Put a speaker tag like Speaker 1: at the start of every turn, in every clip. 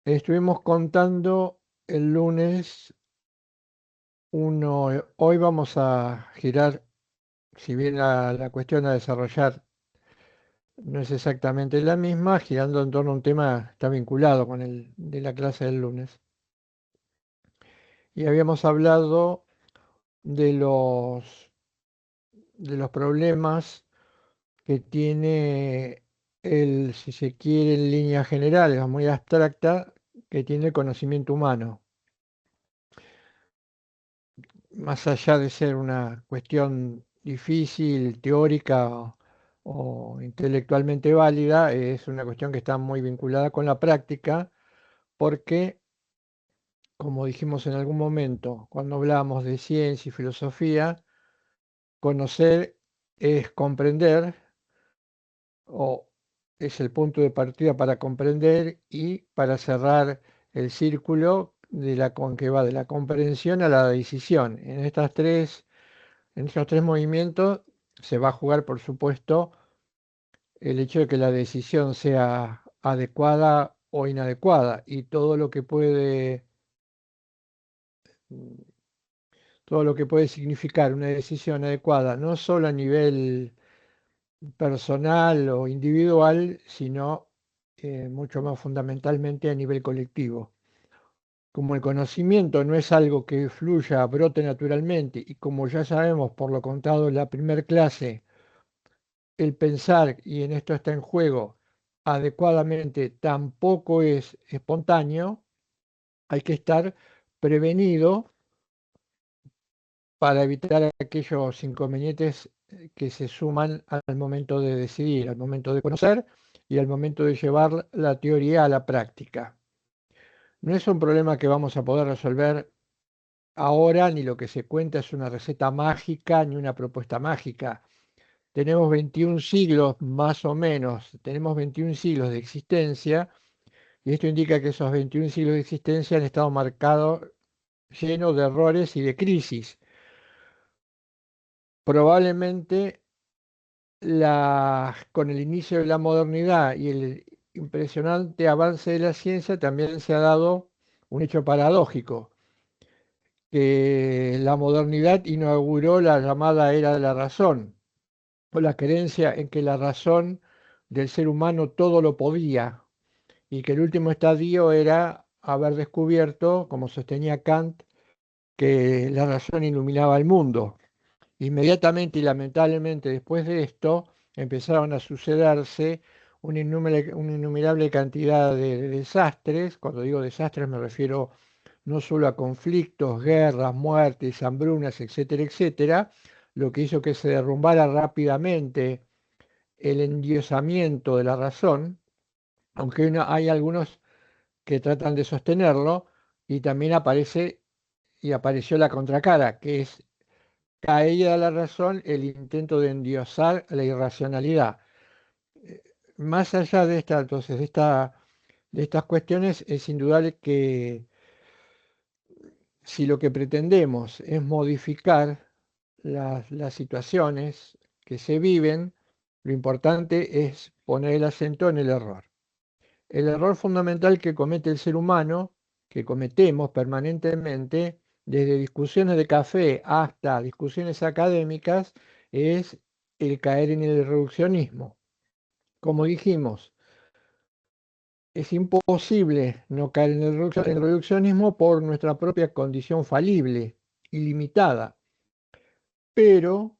Speaker 1: Estuvimos contando el lunes hoy vamos a girar, si bien la cuestión a desarrollar no es exactamente la misma, girando en torno a un tema que está vinculado con el de la clase del lunes. Y habíamos hablado de los problemas que tiene si se quiere, en líneas generales, muy abstracta, que tiene el conocimiento humano. Más allá de ser una cuestión difícil, teórica o intelectualmente válida, es una cuestión que está muy vinculada con la práctica, porque, como dijimos en algún momento, cuando hablamos de ciencia y filosofía, conocer es comprender, o es el punto de partida para comprender y para cerrar el círculo con que va de la comprensión a la decisión. En estos tres movimientos se va a jugar, por supuesto, el hecho de que la decisión sea adecuada o inadecuada y mm, todo lo que puede significar una decisión adecuada, no solo a nivel personal o individual, sino mucho más fundamentalmente a nivel colectivo. Como el conocimiento no es algo que fluya, brote naturalmente, y como ya sabemos por lo contado en la primer clase, el pensar, y en esto está en juego, adecuadamente tampoco es espontáneo, hay que estar prevenido para evitar aquellos inconvenientes que se suman al momento de decidir, al momento de conocer y al momento de llevar la teoría a la práctica. No es un problema que vamos a poder resolver ahora, ni lo que se cuenta es una receta mágica, ni una propuesta mágica. Tenemos 21 siglos más o menos, tenemos 21 siglos de existencia, y esto indica que esos 21 siglos de existencia han estado marcados, llenos de errores y de crisis. Probablemente con el inicio de la modernidad y el impresionante avance de la ciencia también se ha dado un hecho paradójico, que la modernidad inauguró la llamada era de la razón, o la creencia en que la razón del ser humano todo lo podía, y que el último estadio era haber descubierto, como sostenía Kant, que la razón iluminaba el mundo. Inmediatamente y lamentablemente después de esto empezaron a sucederse una innumerable cantidad de desastres. Cuando digo desastres me refiero no solo a conflictos, guerras, muertes, hambrunas, etcétera, etcétera, lo que hizo que se derrumbara rápidamente el endiosamiento de la razón, aunque hay algunos que tratan de sostenerlo, y también apareció la contracara, que es caída de la razón, el intento de endiosar la irracionalidad. Eh, Más allá de entonces, de estas cuestiones, es indudable que si lo que pretendemos es modificar las situaciones que se viven, lo importante es poner el acento en el error. El error fundamental que comete el ser humano, que cometemos permanentemente, desde discusiones de café hasta discusiones académicas, es el caer en el reduccionismo. Como dijimos, es imposible no caer en el reduccionismo por nuestra propia condición falible y limitada, pero,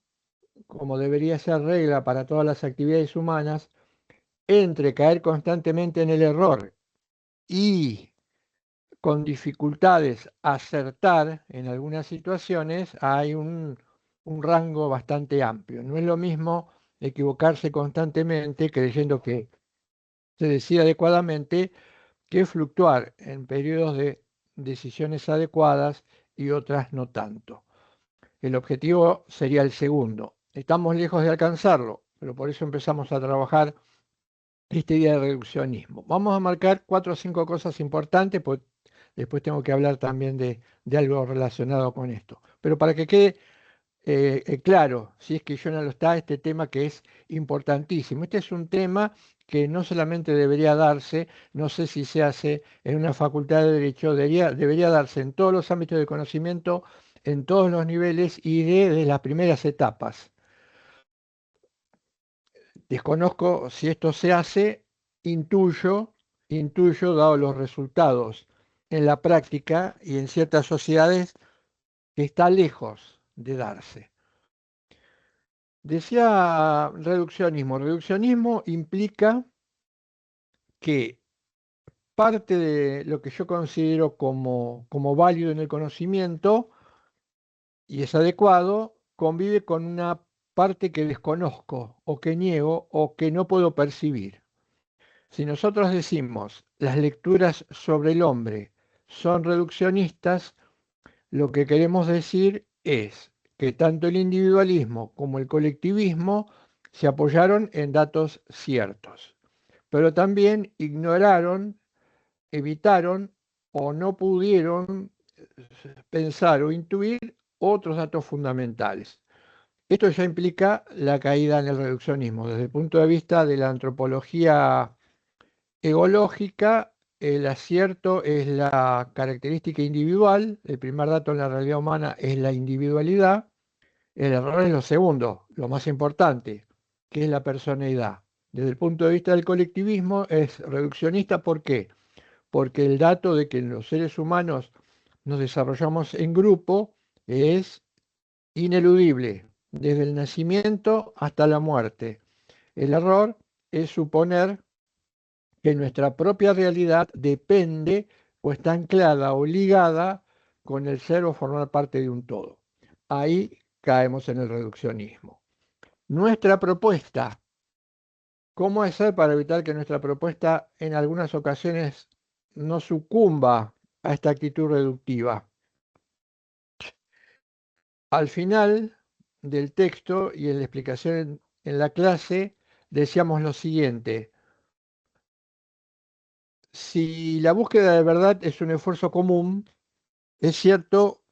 Speaker 1: como debería ser regla para todas las actividades humanas, entre caer constantemente en el error y con dificultades acertar en algunas situaciones, hay un rango bastante amplio. No es lo mismo equivocarse constantemente creyendo que se decide adecuadamente que fluctuar en periodos de decisiones adecuadas y otras no tanto. El objetivo sería el segundo. Estamos lejos de alcanzarlo, pero por eso empezamos a trabajar este día de reduccionismo. Vamos a marcar 4 o 5 cosas importantes, pues después tengo que hablar también de algo relacionado con esto. Pero para que quede claro, si es que yo no lo está, este tema que es importantísimo. Este es un tema que no solamente debería darse, no sé si se hace en una facultad de Derecho, debería darse en todos los ámbitos de conocimiento, en todos los niveles y desde las primeras etapas. Desconozco si esto se hace, intuyo, dado los resultados en la práctica y en ciertas sociedades, que está lejos de darse. Decía reduccionismo. Reduccionismo implica que parte de lo que yo considero como válido en el conocimiento y es adecuado, convive con una parte que desconozco o que niego o que no puedo percibir. Si nosotros decimos las lecturas sobre el hombre son reduccionistas, lo que queremos decir es que tanto el individualismo como el colectivismo se apoyaron en datos ciertos, pero también ignoraron, evitaron o no pudieron pensar o intuir otros datos fundamentales. Esto ya implica la caída en el reduccionismo. Desde el punto de vista de la antropología egológica, el acierto es la característica individual, el primer dato en la realidad humana es la individualidad, el error es lo segundo, lo más importante, que es la personalidad. Desde el punto de vista del colectivismo es reduccionista, ¿por qué? Porque el dato de que los seres humanos nos desarrollamos en grupo es ineludible, desde el nacimiento hasta la muerte. El error es suponer que nuestra propia realidad depende o está anclada o ligada con el ser o formar parte de un todo. Ahí caemos en el reduccionismo. Nuestra propuesta, ¿cómo hacer para evitar que nuestra propuesta en algunas ocasiones no sucumba a esta actitud reductiva? Al final del texto y en la explicación en la clase decíamos lo siguiente: si la búsqueda de verdad es un esfuerzo común, es cierto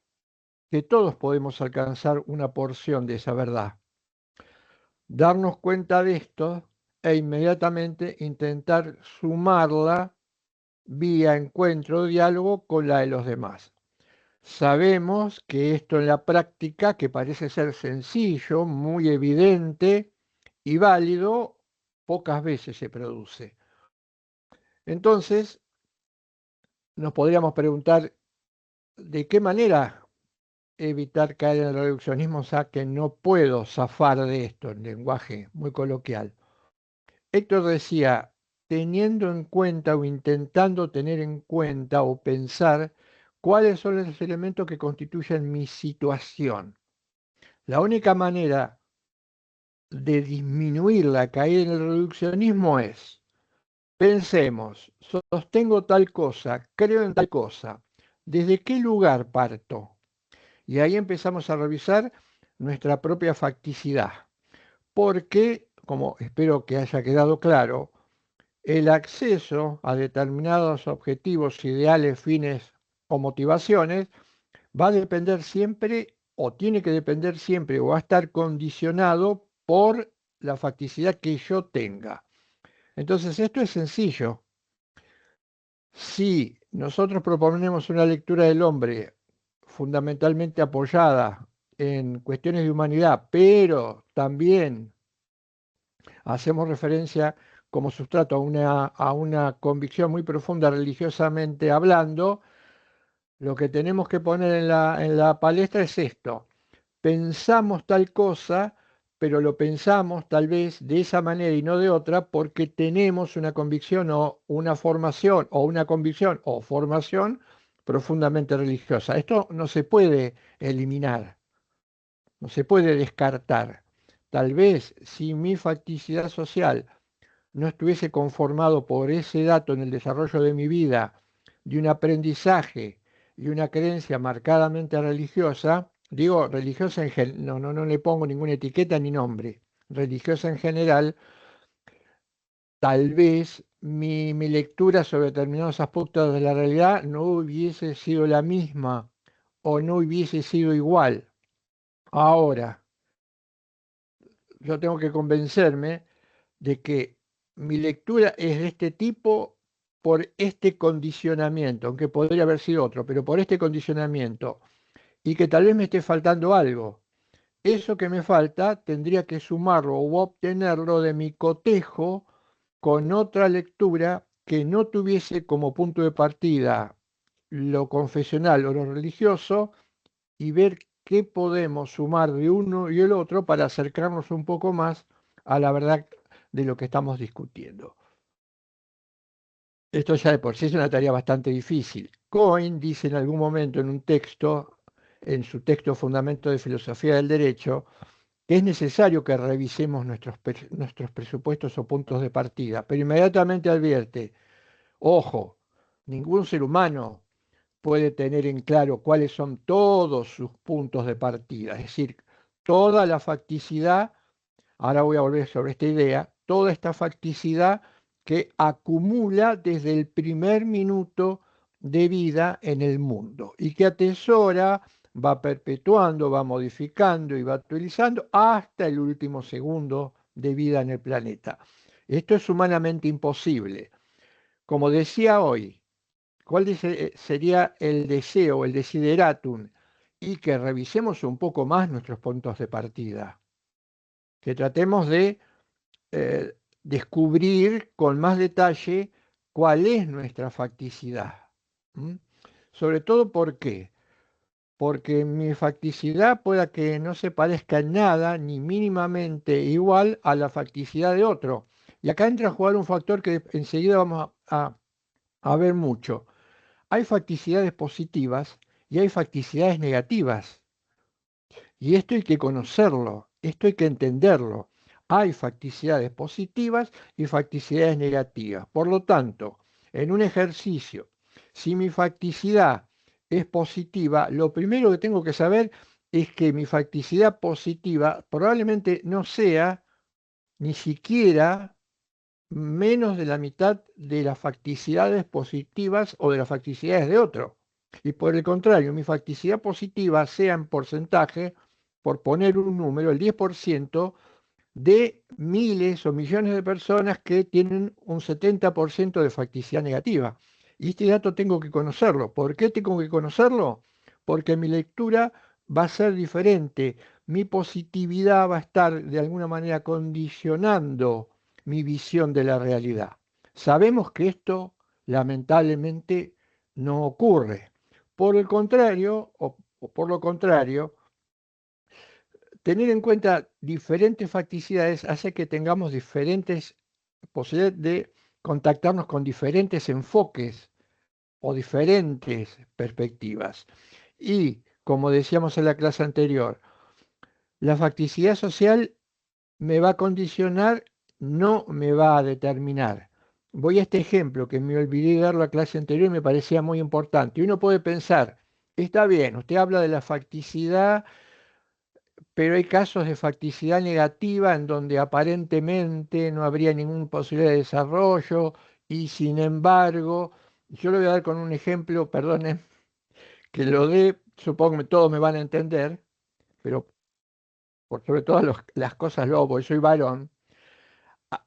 Speaker 1: que todos podemos alcanzar una porción de esa verdad, darnos cuenta de esto e inmediatamente intentar sumarla vía encuentro o diálogo con la de los demás. Sabemos que esto en la práctica, que parece ser sencillo, muy evidente y válido, pocas veces se produce. Entonces, nos podríamos preguntar de qué manera evitar caer en el reduccionismo, o sea que no puedo zafar de esto en lenguaje muy coloquial. Héctor decía, teniendo en cuenta o intentando tener en cuenta o pensar cuáles son los elementos que constituyen mi situación. La única manera de disminuir la caída en el reduccionismo es, pensemos, sostengo tal cosa, creo en tal cosa, ¿desde qué lugar parto? Y ahí empezamos a revisar nuestra propia facticidad, porque, como espero que haya quedado claro, el acceso a determinados objetivos, ideales, fines o motivaciones va a depender siempre, o tiene que depender siempre, o va a estar condicionado por la facticidad que yo tenga. Entonces, esto es sencillo. Si nosotros proponemos una lectura del hombre fundamentalmente apoyada en cuestiones de humanidad, pero también hacemos referencia como sustrato a una convicción muy profunda religiosamente hablando, lo que tenemos que poner en la palestra es esto. Pensamos tal cosa, pero lo pensamos tal vez de esa manera y no de otra porque tenemos una convicción o una formación o una convicción o formación profundamente religiosa. Esto no se puede eliminar, no se puede descartar. Tal vez si mi facticidad social no estuviese conformado por ese dato en el desarrollo de mi vida, de un aprendizaje y una creencia marcadamente religiosa, digo religiosa en general, no le pongo ninguna etiqueta ni nombre, religiosa en general, tal vez mi lectura sobre determinados aspectos de la realidad no hubiese sido la misma o no hubiese sido igual. Ahora, yo tengo que convencerme de que mi lectura es de este tipo por este condicionamiento, aunque podría haber sido otro, pero por este condicionamiento, y que tal vez me esté faltando algo. Eso que me falta tendría que sumarlo o obtenerlo de mi cotejo con otra lectura que no tuviese como punto de partida lo confesional o lo religioso y ver qué podemos sumar de uno y el otro para acercarnos un poco más a la verdad de lo que estamos discutiendo. Esto ya de por sí es una tarea bastante difícil. Cohen dice en algún momento en un texto, en su texto Fundamento de Filosofía del Derecho, que es necesario que revisemos nuestros presupuestos o puntos de partida, pero inmediatamente advierte, ojo, ningún ser humano puede tener en claro cuáles son todos sus puntos de partida, es decir, toda la facticidad. Ahora voy a volver sobre esta idea, toda esta facticidad que acumula desde el primer minuto de vida en el mundo y que atesora, va perpetuando, va modificando y va actualizando hasta el último segundo de vida en el planeta. Esto es humanamente imposible. Como decía hoy, ¿cuál sería el deseo, el desideratum? Y que revisemos un poco más nuestros puntos de partida, que tratemos de descubrir con más detalle cuál es nuestra facticidad. ¿Mm? Sobre todo, ¿por qué? Porque mi facticidad pueda que no se parezca en nada ni mínimamente igual a la facticidad de otro. Y acá entra a jugar un factor que enseguida vamos a ver mucho. Hay facticidades positivas y hay facticidades negativas. Y esto hay que conocerlo, esto hay que entenderlo. Hay facticidades positivas y facticidades negativas. Por lo tanto, en un ejercicio, si mi facticidad es positiva, lo primero que tengo que saber es que mi facticidad positiva probablemente no sea ni siquiera menos de la mitad de las facticidades positivas o de las facticidades de otro. Y por el contrario, mi facticidad positiva sea en porcentaje, por poner un número, el 10% de miles o millones de personas que tienen un 70% de facticidad negativa. Y este dato tengo que conocerlo. ¿Por qué tengo que conocerlo? Porque mi lectura va a ser diferente. Mi positividad va a estar de alguna manera condicionando mi visión de la realidad. Sabemos que esto lamentablemente no ocurre. Por el contrario, o por lo contrario, tener en cuenta diferentes facticidades hace que tengamos diferentes posibilidades de contactarnos con diferentes enfoques o diferentes perspectivas. Y, como decíamos en la clase anterior, la facticidad social me va a condicionar, no me va a determinar. Voy a este ejemplo que me olvidé de dar la clase anterior y me parecía muy importante. Y uno puede pensar, está bien, usted habla de la facticidad, pero hay casos de facticidad negativa en donde aparentemente no habría ninguna posibilidad de desarrollo y sin embargo, yo le voy a dar con un ejemplo, perdonen que lo dé, supongo que todos me van a entender, pero por sobre todas las cosas luego, porque soy varón, ah,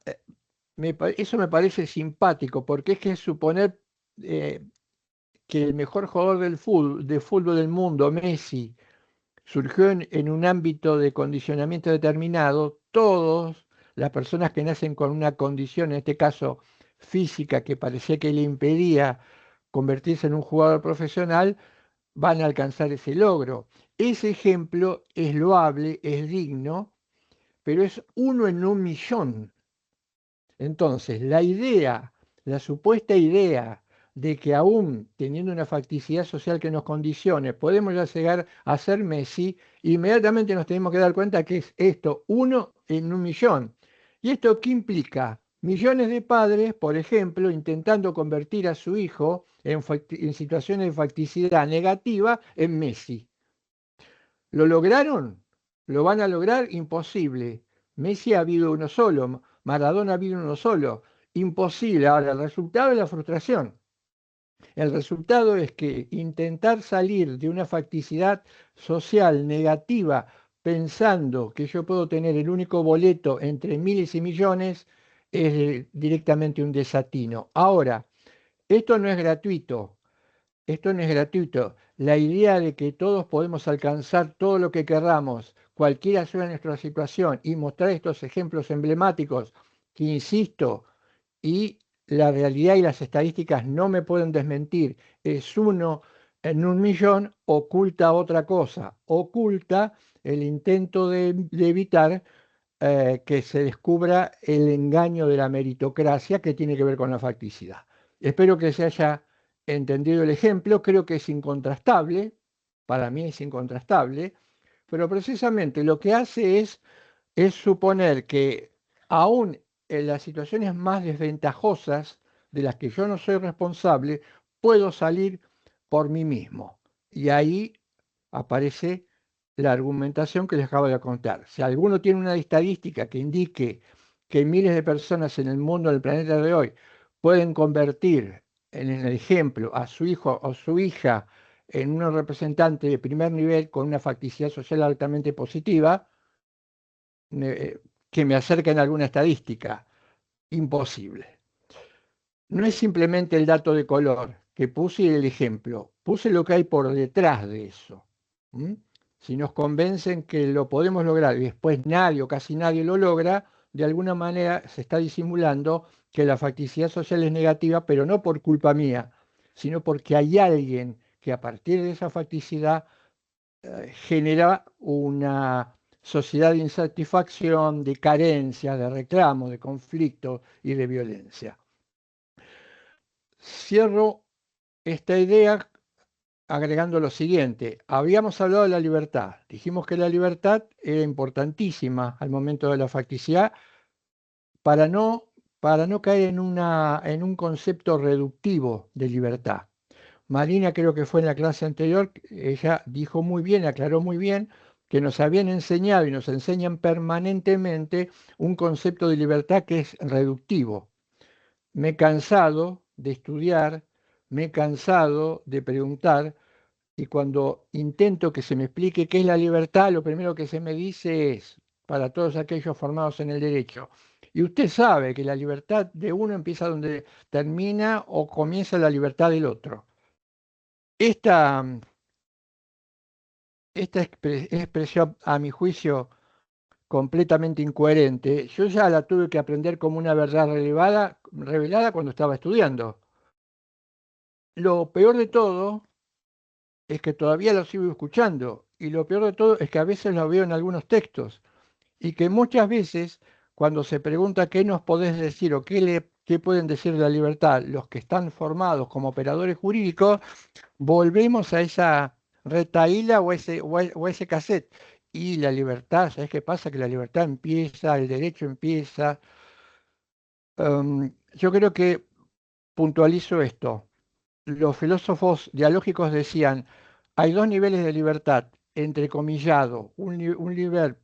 Speaker 1: eso me parece simpático, porque es que suponer eh, que el mejor jugador de fútbol del mundo, Messi, surgió en un ámbito de condicionamiento determinado, todos, las personas que nacen con una condición, en este caso física, que parecía que le impedía convertirse en un jugador profesional, van a alcanzar ese logro. Ese ejemplo es loable, es digno, pero es uno en un millón. Entonces, la supuesta idea de que aún teniendo una facticidad social que nos condicione, podemos ya llegar a ser Messi, inmediatamente nos tenemos que dar cuenta que es esto, uno en un millón. ¿Y esto qué implica? Millones de padres, por ejemplo, intentando convertir a su hijo en situaciones de facticidad negativa en Messi. ¿Lo lograron? ¿Lo van a lograr? Imposible. Messi ha habido uno solo, Maradona ha habido uno solo. Imposible. Ahora, el resultado es la frustración. El resultado es que intentar salir de una facticidad social negativa pensando que yo puedo tener el único boleto entre miles y millones es directamente un desatino. Ahora, esto no es gratuito. Esto no es gratuito. La idea de que todos podemos alcanzar todo lo que querramos, cualquiera sea nuestra situación, y mostrar estos ejemplos emblemáticos, que insisto, y la realidad y las estadísticas no me pueden desmentir, es uno en un millón, oculta otra cosa, oculta el intento de evitar que se descubra el engaño de la meritocracia que tiene que ver con la facticidad. Espero que se haya entendido el ejemplo, creo que es incontrastable, para mí es incontrastable, pero precisamente lo que hace es suponer que aún en las situaciones más desventajosas de las que yo no soy responsable, puedo salir por mí mismo. Y ahí aparece la argumentación que les acabo de contar. Si alguno tiene una estadística que indique que miles de personas en el mundo, en el planeta de hoy, pueden convertir en el ejemplo a su hijo o su hija en un representante de primer nivel con una facticidad social altamente positiva, que me acerquen a alguna estadística. Imposible. No es simplemente el dato de color que puse y el ejemplo, puse lo que hay por detrás de eso. ¿Mm? Si nos convencen que lo podemos lograr y después nadie o casi nadie lo logra, de alguna manera se está disimulando que la facticidad social es negativa, pero no por culpa mía, sino porque hay alguien que a partir de esa facticidad genera una sociedad de insatisfacción, de carencia, de reclamo, de conflicto y de violencia. Cierro esta idea agregando lo siguiente. Habíamos hablado de la libertad. Dijimos que la libertad era importantísima al momento de la facticidad para no, para no caer en un concepto reductivo de libertad. Marina, creo que fue en la clase anterior, ella dijo muy bien, aclaró muy bien, que nos habían enseñado y nos enseñan permanentemente un concepto de libertad que es reductivo. Me he cansado de estudiar, me he cansado de preguntar, y cuando intento que se me explique qué es la libertad, lo primero que se me dice es, para todos aquellos formados en el derecho, y usted sabe que la libertad de uno empieza donde termina o comienza la libertad del otro. Esta, esta expresión, a mi juicio, completamente incoherente, yo ya la tuve que aprender como una verdad revelada cuando estaba estudiando. Lo peor de todo es que todavía lo sigo escuchando, y lo peor de todo es que a veces lo veo en algunos textos, y que muchas veces cuando se pregunta qué nos podés decir o qué pueden decir de la libertad los que están formados como operadores jurídicos, volvemos a esa retaíla o ese cassette. Y la libertad, ¿sabes qué pasa? Que la libertad empieza, el derecho empieza. Yo creo que puntualizo esto. Los filósofos dialógicos decían, hay dos niveles de libertad, entrecomillado, un nivel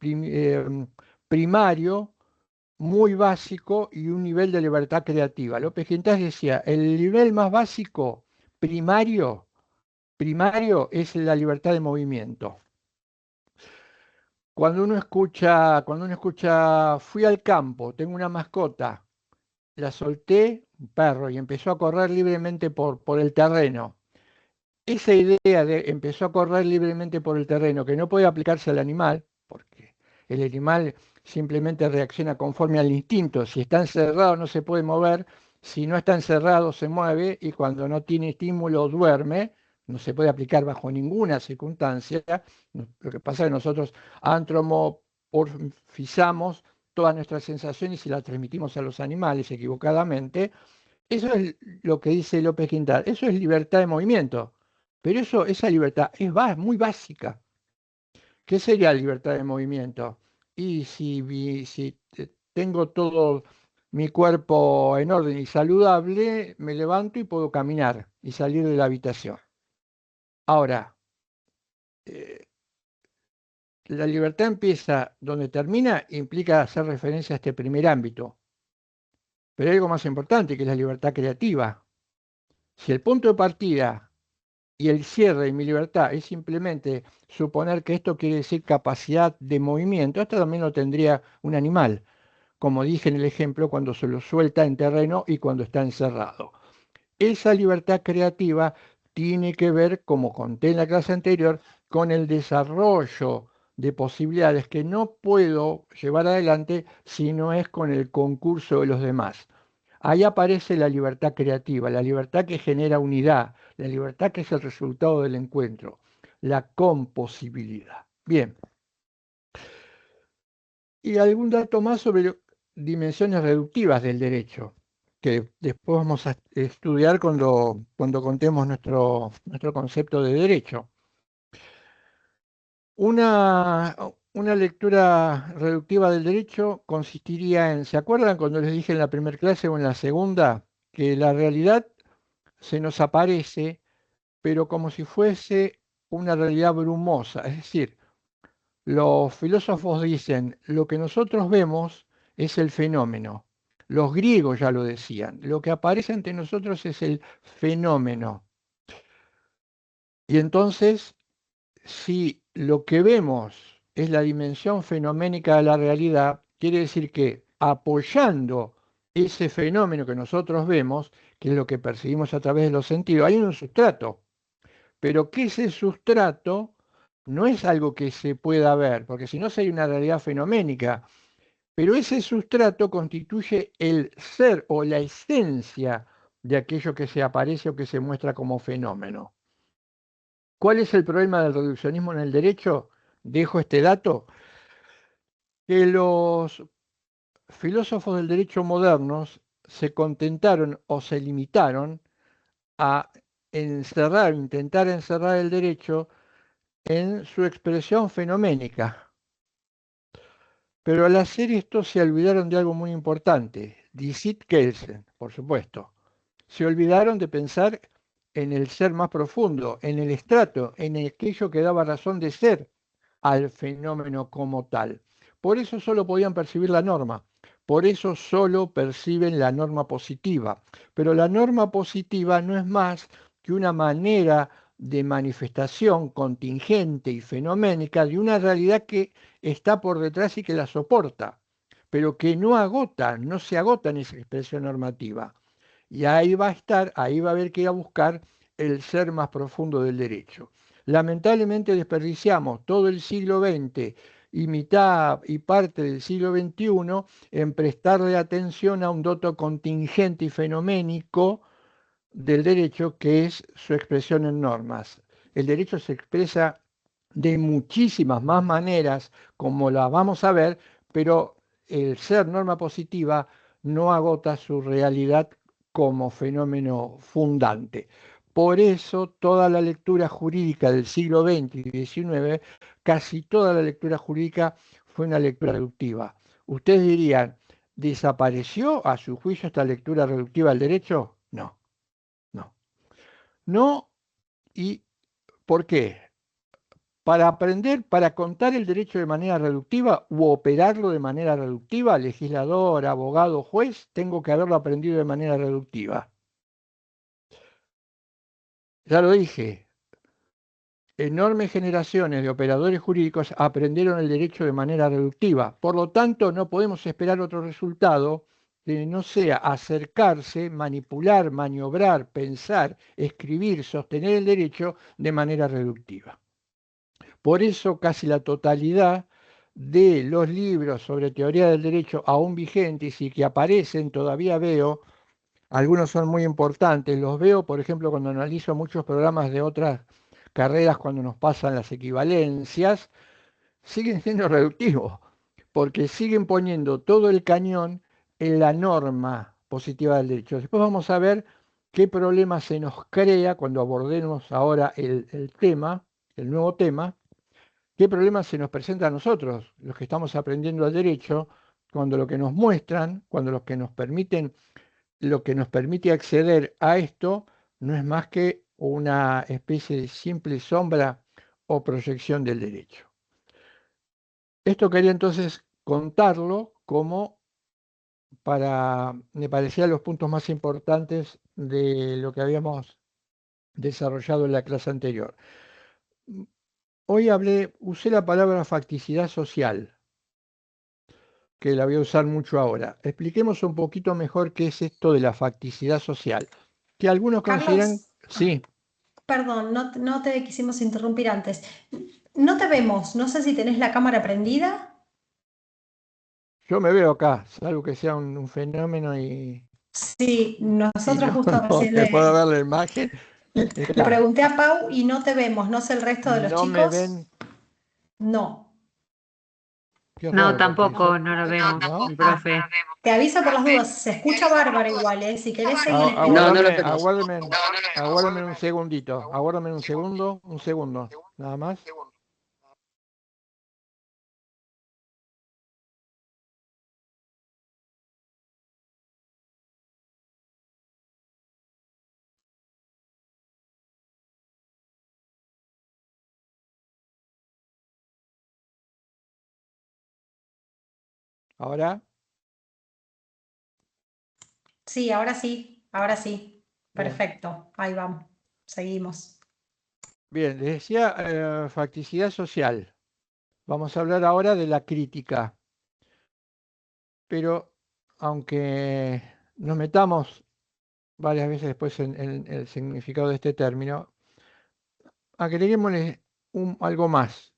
Speaker 1: primario, muy básico, y un nivel de libertad creativa. López Quintás decía, el nivel más básico, primario es la libertad de movimiento. Cuando uno escucha, fui al campo, tengo una mascota, la solté, un perro, y empezó a correr libremente por el terreno. Esa idea de empezó a correr libremente por el terreno, que no puede aplicarse al animal, porque el animal simplemente reacciona conforme al instinto. Si está encerrado no se puede mover, si no está encerrado se mueve, y cuando no tiene estímulo duerme. No se puede aplicar bajo ninguna circunstancia. Lo que pasa es que nosotros antropomorfizamos todas nuestras sensaciones y las transmitimos a los animales equivocadamente. Eso es lo que dice López Quintal. Eso es libertad de movimiento. Pero esa libertad es muy básica. ¿Qué sería libertad de movimiento? Y si tengo todo mi cuerpo en orden y saludable, me levanto y puedo caminar y salir de la habitación. Ahora, eh, la libertad empieza donde termina, implica hacer referencia a este primer ámbito. Pero hay algo más importante, que es la libertad creativa. Si el punto de partida y el cierre de mi libertad es simplemente suponer que esto quiere decir capacidad de movimiento, esto también lo tendría un animal. como dije en el ejemplo, cuando se lo suelta en terreno y cuando está encerrado. Esa libertad creativa tiene que ver, como conté en la clase anterior, con el desarrollo de posibilidades que no puedo llevar adelante si no es con el concurso de los demás. Ahí aparece la libertad creativa, la libertad que genera unidad, la libertad que es el resultado del encuentro, la composibilidad. Bien, y algún dato más sobre dimensiones reductivas del derecho, que después vamos a estudiar cuando contemos nuestro concepto de derecho. Una, una lectura reductiva del derecho consistiría en, ¿se acuerdan cuando les dije en la primera clase o en la segunda, que la realidad se nos aparece, pero como si fuese una realidad brumosa? Es decir, los filósofos dicen, lo que nosotros vemos es el fenómeno. Los griegos ya lo decían, lo que aparece ante nosotros es el fenómeno. Y entonces, si lo que vemos es la dimensión fenoménica de la realidad, quiere decir que apoyando ese fenómeno que nosotros vemos, que es lo que percibimos a través de los sentidos, hay un sustrato, pero que ese sustrato no es algo que se pueda ver, porque si no sería una realidad fenoménica, pero ese sustrato constituye el ser o la esencia de aquello que se aparece o que se muestra como fenómeno. ¿Cuál es el problema del reduccionismo en el derecho? Dejo este dato, que los filósofos del derecho modernos se contentaron o se limitaron a encerrar, intentar encerrar el derecho en su expresión fenoménica. Pero al hacer esto se olvidaron de algo muy importante, Dicit Kelsen, por supuesto. Se olvidaron de pensar en el ser más profundo, en el estrato, en aquello que daba razón de ser al fenómeno como tal. Por eso solo podían percibir la norma, por eso solo perciben la norma positiva. Pero la norma positiva no es más que una manera de manifestación contingente y fenoménica de una realidad que está por detrás y que la soporta, pero que no agota, no se agota en esa expresión normativa. Y ahí va a estar, ahí va a haber que ir a buscar el ser más profundo del derecho. Lamentablemente desperdiciamos todo el siglo XX y mitad y parte del siglo XXI en prestarle atención a un dato contingente y fenoménico del derecho, que es su expresión en normas. El derecho se expresa de muchísimas más maneras, como la vamos a ver, pero el ser norma positiva no agota su realidad como fenómeno fundante. Por eso toda la lectura jurídica del siglo XX y XIX, casi toda la lectura jurídica fue una lectura reductiva. Ustedes dirían, ¿desapareció a su juicio esta lectura reductiva del derecho? No, no. No, ¿y por qué? Para aprender, para contar el derecho de manera reductiva u operarlo de manera reductiva, legislador, abogado, juez, tengo que haberlo aprendido de manera reductiva. Ya lo dije, enormes generaciones de operadores jurídicos aprendieron el derecho de manera reductiva. Por lo tanto, no podemos esperar otro resultado que no sea acercarse, manipular, maniobrar, pensar, escribir, sostener el derecho de manera reductiva. Por eso casi la totalidad de los libros sobre teoría del derecho aún vigentes y que aparecen, todavía veo, algunos son muy importantes, los veo, por ejemplo, cuando analizo muchos programas de otras carreras, cuando nos pasan las equivalencias, siguen siendo reductivos, porque siguen poniendo todo el cañón en la norma positiva del derecho. Después vamos a ver qué problema se nos crea cuando abordemos ahora el tema, el nuevo tema. ¿Qué problemas se nos presenta a nosotros, los que estamos aprendiendo al derecho, cuando lo que nos muestran, cuando lo que nos permiten, lo que nos permite acceder a esto no es más que una especie de simple sombra o proyección del derecho? Esto quería entonces contarlo como me parecía los puntos más importantes de lo que habíamos desarrollado en la clase anterior. Hoy usé la palabra facticidad social. que la voy a usar mucho ahora. Expliquemos un poquito mejor qué es esto de la facticidad social, que algunos consideran,
Speaker 2: Carlos,
Speaker 1: sí,
Speaker 2: perdón, no te quisimos interrumpir antes. No te vemos, no sé si tenés la cámara prendida.
Speaker 1: yo me veo acá, salvo que sea un fenómeno
Speaker 2: Sí,
Speaker 1: y
Speaker 2: nosotros
Speaker 1: no,
Speaker 2: justo
Speaker 1: no
Speaker 2: recién
Speaker 1: te puedo ver la imagen.
Speaker 2: le
Speaker 1: Está,
Speaker 2: pregunté a Pau y no te vemos, no sé el resto de los
Speaker 1: no me
Speaker 2: chicos.
Speaker 1: ven,
Speaker 2: No.
Speaker 1: qué
Speaker 3: No,
Speaker 1: raro, porque yo,
Speaker 3: tampoco, no lo vemos,
Speaker 1: ¿no?
Speaker 3: el profe.
Speaker 2: Te aviso por las dudas, se escucha bárbaro igual, ¿eh? Si querés seguir
Speaker 3: No, no
Speaker 2: esperando.
Speaker 3: lo
Speaker 1: Aguárdame,
Speaker 3: vemos.
Speaker 1: aguárdame un segundito, aguárdame un segundo, nada más. Ahora,
Speaker 2: Sí, ahora sí, ahora sí.
Speaker 1: bien.
Speaker 2: Perfecto, ahí vamos. Seguimos.
Speaker 1: Bien, les decía facticidad social. Vamos a hablar ahora de la crítica, pero aunque nos metamos varias veces después en el significado de este término, agreguémosle algo más.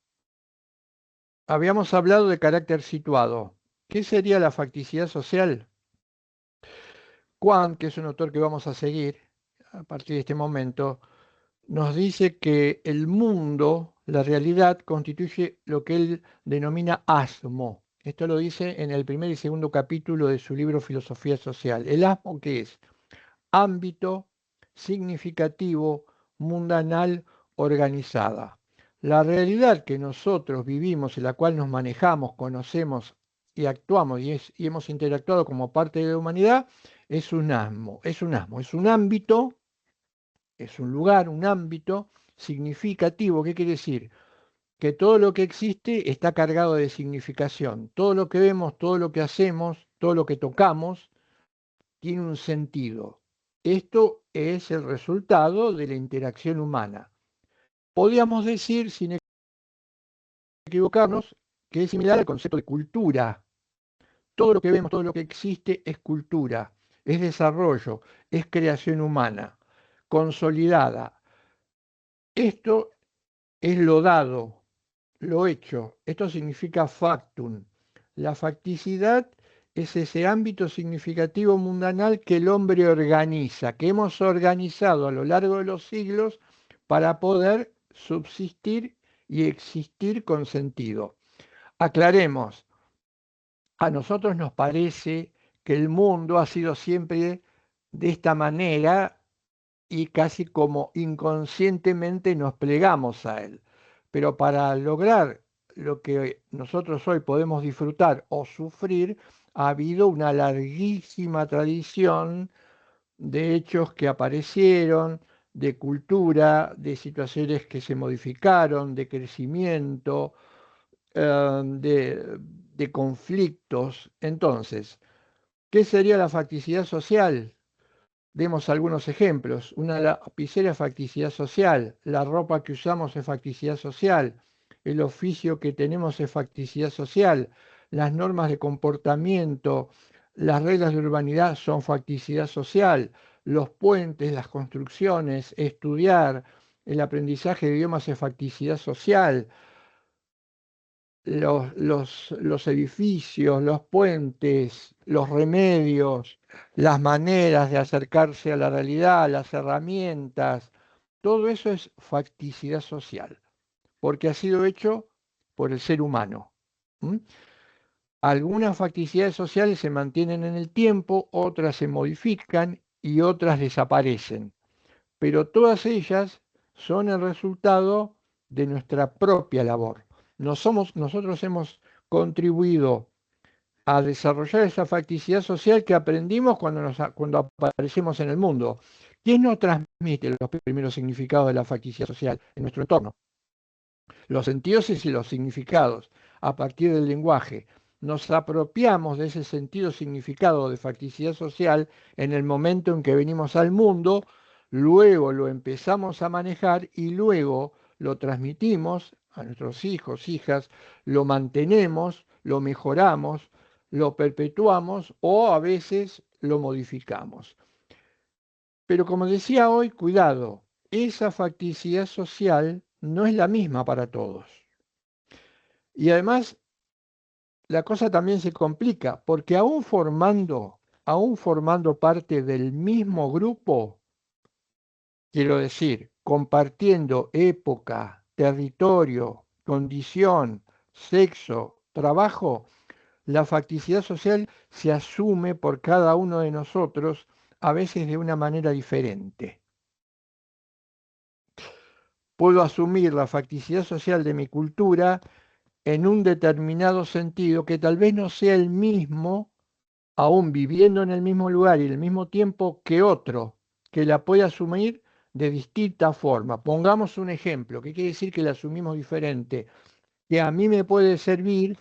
Speaker 1: Habíamos hablado de carácter situado. ¿Qué sería la facticidad social? Quant, que es un autor que vamos a seguir a partir de este momento, nos dice que el mundo, la realidad, constituye lo que él denomina asmo. Esto lo dice en el primer y segundo capítulo de su libro Filosofía Social. ¿El asmo qué es? Ámbito significativo, mundanal, organizada. La realidad que nosotros vivimos, en la cual nos manejamos, conocemos y actuamos y hemos interactuado como parte de la humanidad, es un asmo, es un ámbito, es un lugar, un ámbito significativo. ¿Qué quiere decir? Que todo lo que existe está cargado de significación. Todo lo que vemos, todo lo que hacemos, todo lo que tocamos, tiene un sentido. Esto es el resultado de la interacción humana. Podríamos decir, sin equivocarnos, que es similar al concepto de cultura. Todo lo que vemos, todo lo que existe es cultura, es desarrollo, es creación humana, consolidada. Esto es lo dado, lo hecho. Esto significa factum. La facticidad es ese ámbito significativo mundanal que el hombre organiza, que hemos organizado a lo largo de los siglos para poder subsistir y existir con sentido. Aclaremos, a nosotros nos parece que el mundo ha sido siempre de esta manera y casi como inconscientemente nos plegamos a él. Pero para lograr lo que nosotros hoy podemos disfrutar o sufrir, ha habido una larguísima tradición de hechos que aparecieron, de cultura, de situaciones que se modificaron, de crecimiento, de conflictos. Entonces, ¿qué sería la facticidad social? Demos algunos ejemplos. Una lapicera es facticidad social, la ropa que usamos es facticidad social, el oficio que tenemos es facticidad social, las normas de comportamiento, las reglas de urbanidad son facticidad social, los puentes, las construcciones, estudiar, el aprendizaje de idiomas es facticidad social, los edificios, los puentes, los remedios, las maneras de acercarse a la realidad, las herramientas, todo eso es facticidad social, porque ha sido hecho por el ser humano. ¿Mm? Algunas facticidades sociales se mantienen en el tiempo, otras se modifican y otras desaparecen, pero todas ellas son el resultado de nuestra propia labor. Nosotros hemos contribuido a desarrollar esa facticidad social que aprendimos cuando aparecemos en el mundo. ¿Quién nos transmite los primeros significados de la facticidad social en nuestro entorno? Los sentidos y los significados a partir del lenguaje. Nos apropiamos de ese sentido significado de facticidad social en el momento en que venimos al mundo, luego lo empezamos a manejar y luego lo transmitimos a nuestros hijos, hijas, lo mantenemos, lo mejoramos, lo perpetuamos o a veces lo modificamos. Pero como decía hoy, cuidado, esa facticidad social no es la misma para todos. Y además la cosa también se complica, porque aún formando parte del mismo grupo, quiero decir, compartiendo época, territorio, condición, sexo, trabajo, la facticidad social se asume por cada uno de nosotros, a veces de una manera diferente. Puedo asumir la facticidad social de mi cultura en un determinado sentido que tal vez no sea el mismo, aún viviendo en el mismo lugar y en el mismo tiempo que otro, que la puede asumir de distinta forma. Pongamos un ejemplo, que quiere decir que la asumimos diferente, que a mí me puede servir,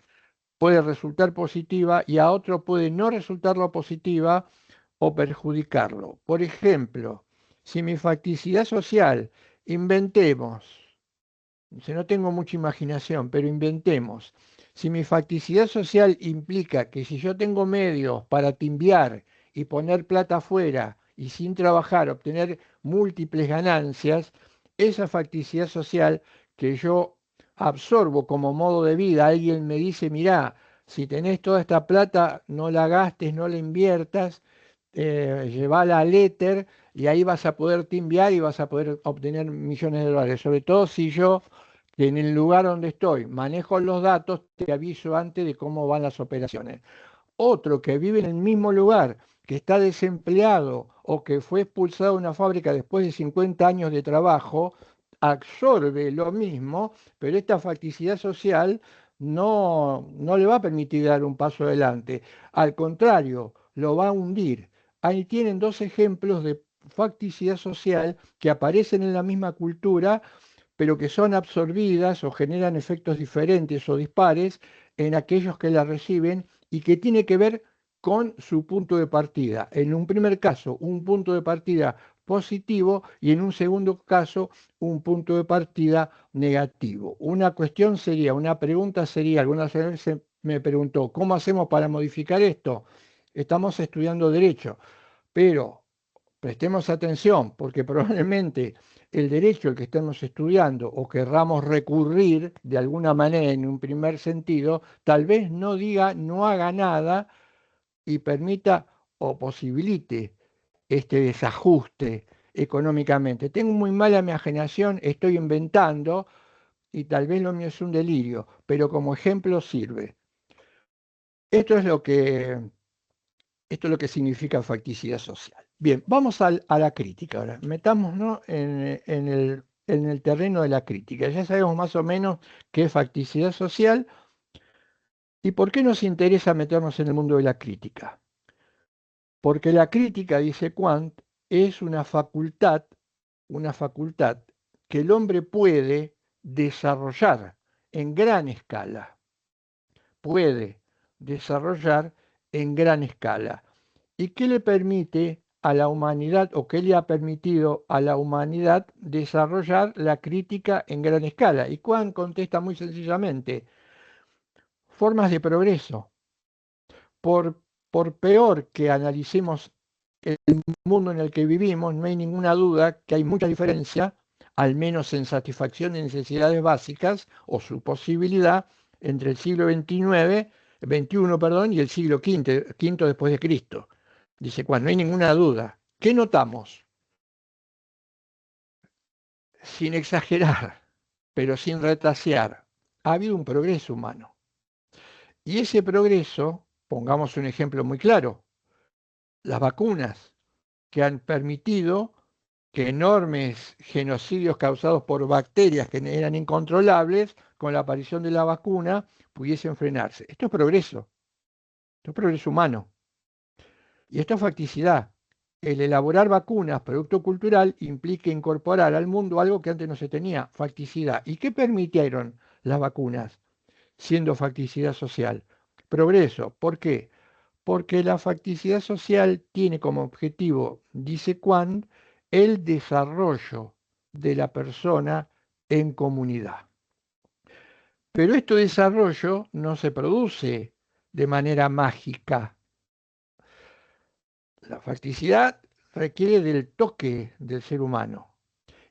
Speaker 1: puede resultar positiva y a otro puede no resultarlo positiva o perjudicarlo. Por ejemplo, si mi facticidad social, inventemos, si no tengo mucha imaginación, pero inventemos. Si mi facticidad social implica que si yo tengo medios para timbiar y poner plata afuera y sin trabajar obtener múltiples ganancias, esa facticidad social que yo absorbo como modo de vida, alguien me dice, mirá, si tenés toda esta plata, no la gastes, no la inviertas, llevala al éter y ahí vas a poder timbiar y vas a poder obtener millones de dólares. Sobre todo si yo que en el lugar donde estoy manejo los datos, te aviso antes de cómo van las operaciones. Otro que vive en el mismo lugar, que está desempleado o que fue expulsado de una fábrica después de 50 años de trabajo, absorbe lo mismo, pero esta facticidad social no le va a permitir dar un paso adelante. Al contrario, lo va a hundir. Ahí tienen dos ejemplos de facticidad social que aparecen en la misma cultura pero que son absorbidas o generan efectos diferentes o dispares en aquellos que la reciben y que tiene que ver con su punto de partida. En un primer caso, un punto de partida positivo y en un segundo caso, un punto de partida negativo. Una cuestión sería, una pregunta sería, algunas veces me preguntó, ¿cómo hacemos para modificar esto? Estamos estudiando derecho, pero prestemos atención, porque probablemente el derecho al que estemos estudiando o querramos recurrir de alguna manera en un primer sentido, tal vez no diga, no haga nada y permita o posibilite este desajuste económicamente. Tengo muy mala imaginación, estoy inventando y tal vez lo mío es un delirio, pero como ejemplo sirve. Esto es lo que Esto es lo que significa facticidad social. Bien, vamos a la crítica ahora. Metámonos en el terreno de la crítica. Ya sabemos más o menos qué es facticidad social y por qué nos interesa meternos en el mundo de la crítica. Porque la crítica, dice Kant, es una facultad que el hombre puede desarrollar en gran escala. Puede desarrollar en gran escala. ¿Y qué le permite a la humanidad o qué le ha permitido a la humanidad desarrollar la crítica en gran escala? Y Kant contesta muy sencillamente, formas de progreso. Por, por peor que analicemos el mundo en el que vivimos, no hay ninguna duda que hay mucha diferencia, al menos en satisfacción de necesidades básicas o su posibilidad, entre el siglo XXI, perdón, y el siglo V después de Cristo. Dice, cuando no hay ninguna duda. ¿Qué notamos? Sin exagerar, pero sin retasear, ha habido un progreso humano. Y ese progreso, pongamos un ejemplo muy claro, las vacunas que han permitido que enormes genocidios causados por bacterias que eran incontrolables, con la aparición de la vacuna, pudiesen frenarse. Esto es progreso humano. Y esto es facticidad. El elaborar vacunas, producto cultural, implica incorporar al mundo algo que antes no se tenía, facticidad. ¿Y qué permitieron las vacunas, siendo facticidad social? Progreso. ¿Por qué? Porque la facticidad social tiene como objetivo, dice Kant, el desarrollo de la persona en comunidad. Pero este desarrollo no se produce de manera mágica. La facticidad requiere del toque del ser humano.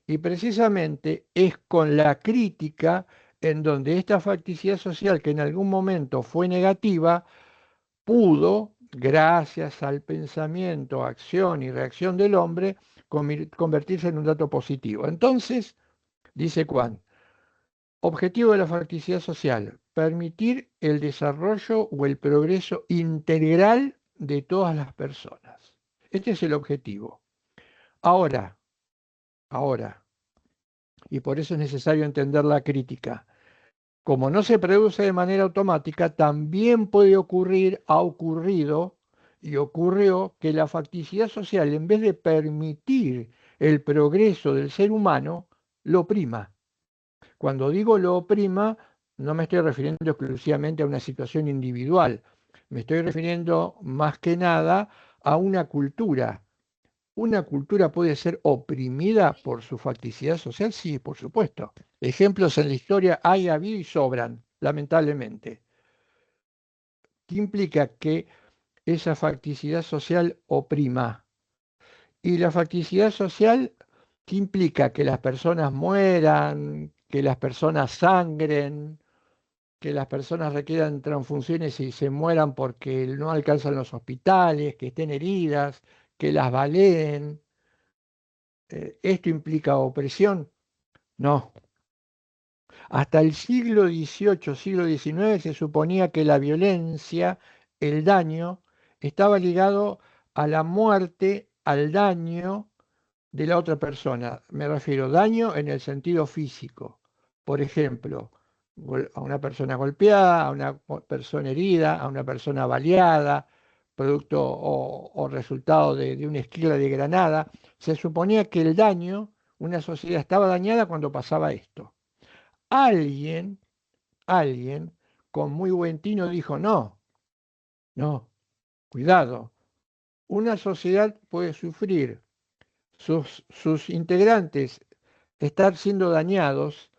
Speaker 1: Y precisamente es con la crítica en donde esta facticidad social, que en algún momento fue negativa, pudo, gracias al pensamiento, acción y reacción del hombre, convertirse en un dato positivo. Entonces, dice Kant, objetivo de la facticidad social, permitir el desarrollo o el progreso integral de todas las personas. Este es el objetivo. Ahora, ahora, y por eso es necesario entender la crítica. Como no se produce de manera automática, también puede ocurrir, ha ocurrido y ocurrió que la facticidad social, en vez de permitir el progreso del ser humano, lo oprima. Cuando digo lo oprima, no me estoy refiriendo exclusivamente a una situación individual, me estoy refiriendo más que nada a una cultura. ¿Una cultura puede ser oprimida por su facticidad social? Sí, por supuesto. Ejemplos en la historia hay habido y sobran, lamentablemente. ¿Qué implica que esa facticidad social oprima? Y la facticidad social, ¿qué implica? Que las personas mueran, que las personas sangren, que las personas requieran transfusiones y se mueran porque no alcanzan los hospitales, que estén heridas, que las baleen. ¿Esto implica opresión? No. Hasta el siglo XVIII, siglo XIX se suponía que la violencia, el daño, estaba ligado a la muerte, al daño de la otra persona. Me refiero daño en el sentido físico. Por ejemplo, a una persona golpeada, a una persona herida, a una persona baleada, producto o resultado de una esquila de granada. Se suponía que el daño, una sociedad estaba dañada cuando pasaba esto. Alguien, alguien con muy buen tino dijo, no, no, cuidado, una sociedad puede sufrir sus integrantes estar siendo dañados,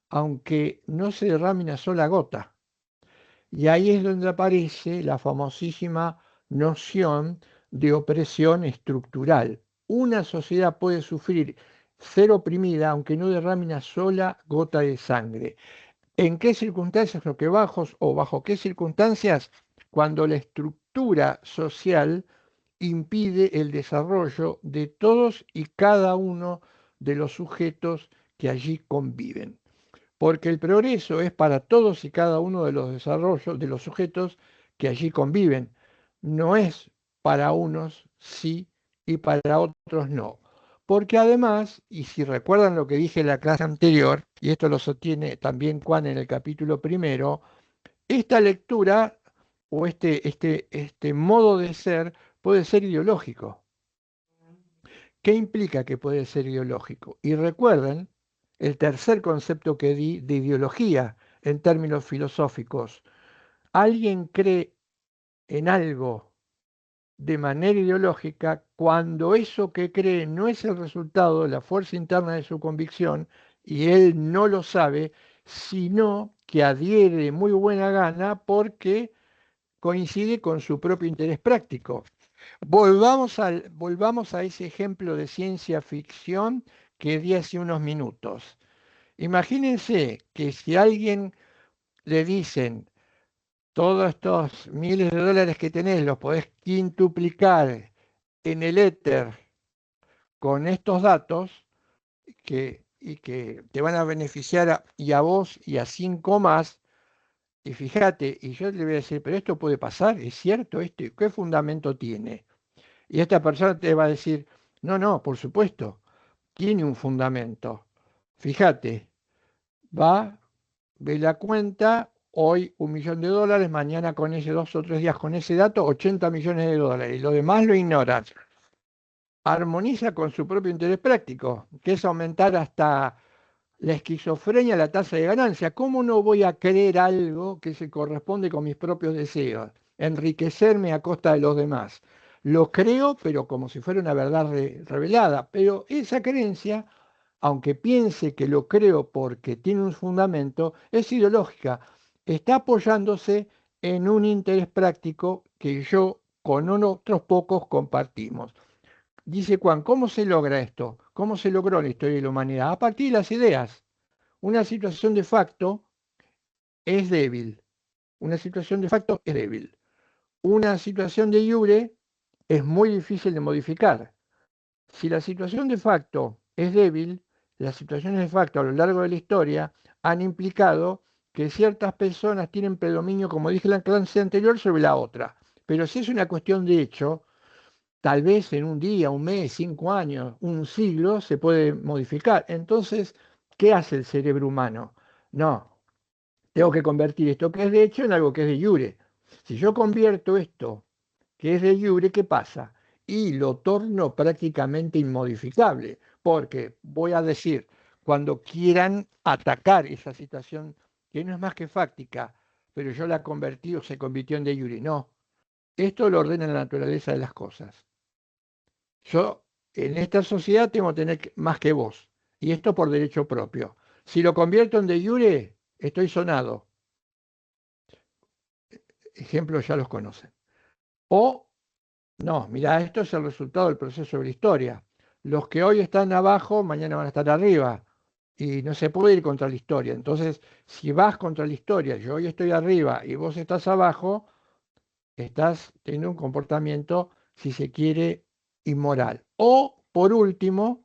Speaker 1: aunque no se derrame una sola gota. Y ahí es donde aparece la famosísima noción de opresión estructural. Una sociedad puede sufrir ser oprimida aunque no derrame una sola gota de sangre. ¿En qué circunstancias lo que bajos o bajo qué circunstancias? Cuando la estructura social impide el desarrollo de todos y cada uno de los sujetos que allí conviven. Porque el progreso es para todos y cada uno de los desarrollos de los sujetos que allí conviven. No es para unos sí y para otros no. Porque además, y si recuerdan lo que dije en la clase anterior, y esto lo sostiene también Juan en el capítulo primero, esta lectura o este modo de ser puede ser ideológico. ¿Qué implica que puede ser ideológico? Y recuerden el tercer concepto que di de ideología en términos filosóficos. Alguien cree en algo de manera ideológica cuando eso que cree no es el resultado de la fuerza interna de su convicción y él no lo sabe, sino que adhiere de muy buena gana porque coincide con su propio interés práctico. Volvamos a ese ejemplo de ciencia ficción que di hace unos minutos. Imagínense que si a alguien le dicen, todos estos miles de dólares que tenés los podés quintuplicar en el éter con estos datos y que te van a beneficiar y a vos y a cinco más, y fíjate, y yo le voy a decir, pero esto puede pasar, ¿es cierto esto? ¿Qué fundamento tiene? Y esta persona te va a decir, no, no, por supuesto, tiene un fundamento. Fíjate, va, ve la cuenta, hoy 1 millón de dólares, mañana con ese 2 o 3 días con ese dato, 80 millones de dólares. Y lo demás lo ignoran. Armoniza con su propio interés práctico, que es aumentar hasta la esquizofrenia, la tasa de ganancia. ¿Cómo no voy a creer algo que se corresponde con mis propios deseos? Enriquecerme a costa de los demás. Lo creo, pero como si fuera una verdad revelada. Pero esa creencia, aunque piense que lo creo porque tiene un fundamento, es ideológica. Está apoyándose en un interés práctico que yo con otros pocos compartimos. Dice Juan, ¿cómo se logra esto? ¿Cómo se logró en la historia de la humanidad? A partir de las ideas. Una situación de facto es débil. Una situación de facto es débil. Una situación de iure es muy difícil de modificar. Si la situación de facto es débil, las situaciones de facto a lo largo de la historia han implicado que ciertas personas tienen predominio, como dije en la clase anterior, sobre la otra. Pero si es una cuestión de hecho, tal vez en un día, un mes, 5 años, un siglo se puede modificar. Entonces, ¿qué hace el cerebro humano? No, tengo que convertir esto que es de hecho en algo que es de jure. Si yo convierto esto que es de jure, ¿qué pasa? Y lo torno prácticamente inmodificable, porque voy a decir, cuando quieran atacar esa situación que no es más que fáctica, pero yo la convertí o se convirtió en de jure, no, esto lo ordena la naturaleza de las cosas. Yo en esta sociedad tengo que tener más que vos, y esto por derecho propio. Si lo convierto en de jure, estoy sonado. Ejemplos ya los conocen. O no, mira, esto es el resultado del proceso de la historia. Los que hoy están abajo, mañana van a estar arriba. Y no se puede ir contra la historia. Entonces, si vas contra la historia, yo hoy estoy arriba y vos estás abajo, estás teniendo un comportamiento, si se quiere, inmoral. O, por último,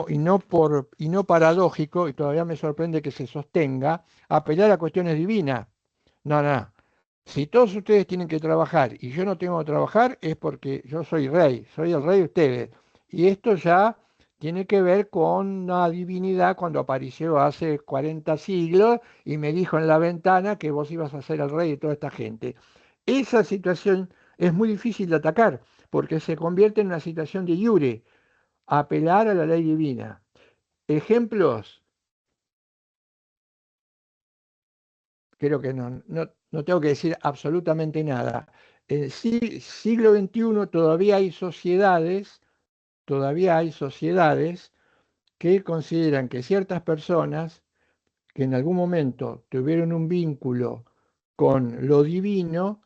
Speaker 1: y no paradójico, y todavía me sorprende que se sostenga, apelar a cuestiones divinas. No, no. Si todos ustedes tienen que trabajar y yo no tengo que trabajar, es porque yo soy rey, soy el rey de ustedes. Y esto ya tiene que ver con la divinidad cuando apareció hace 40 siglos y me dijo en la ventana que vos ibas a ser el rey de toda esta gente. Esa situación es muy difícil de atacar porque se convierte en una situación de iure, apelar a la ley divina. Ejemplos, creo que no tengo que decir absolutamente nada. En el siglo XXI todavía hay sociedades que consideran que ciertas personas que en algún momento tuvieron un vínculo con lo divino,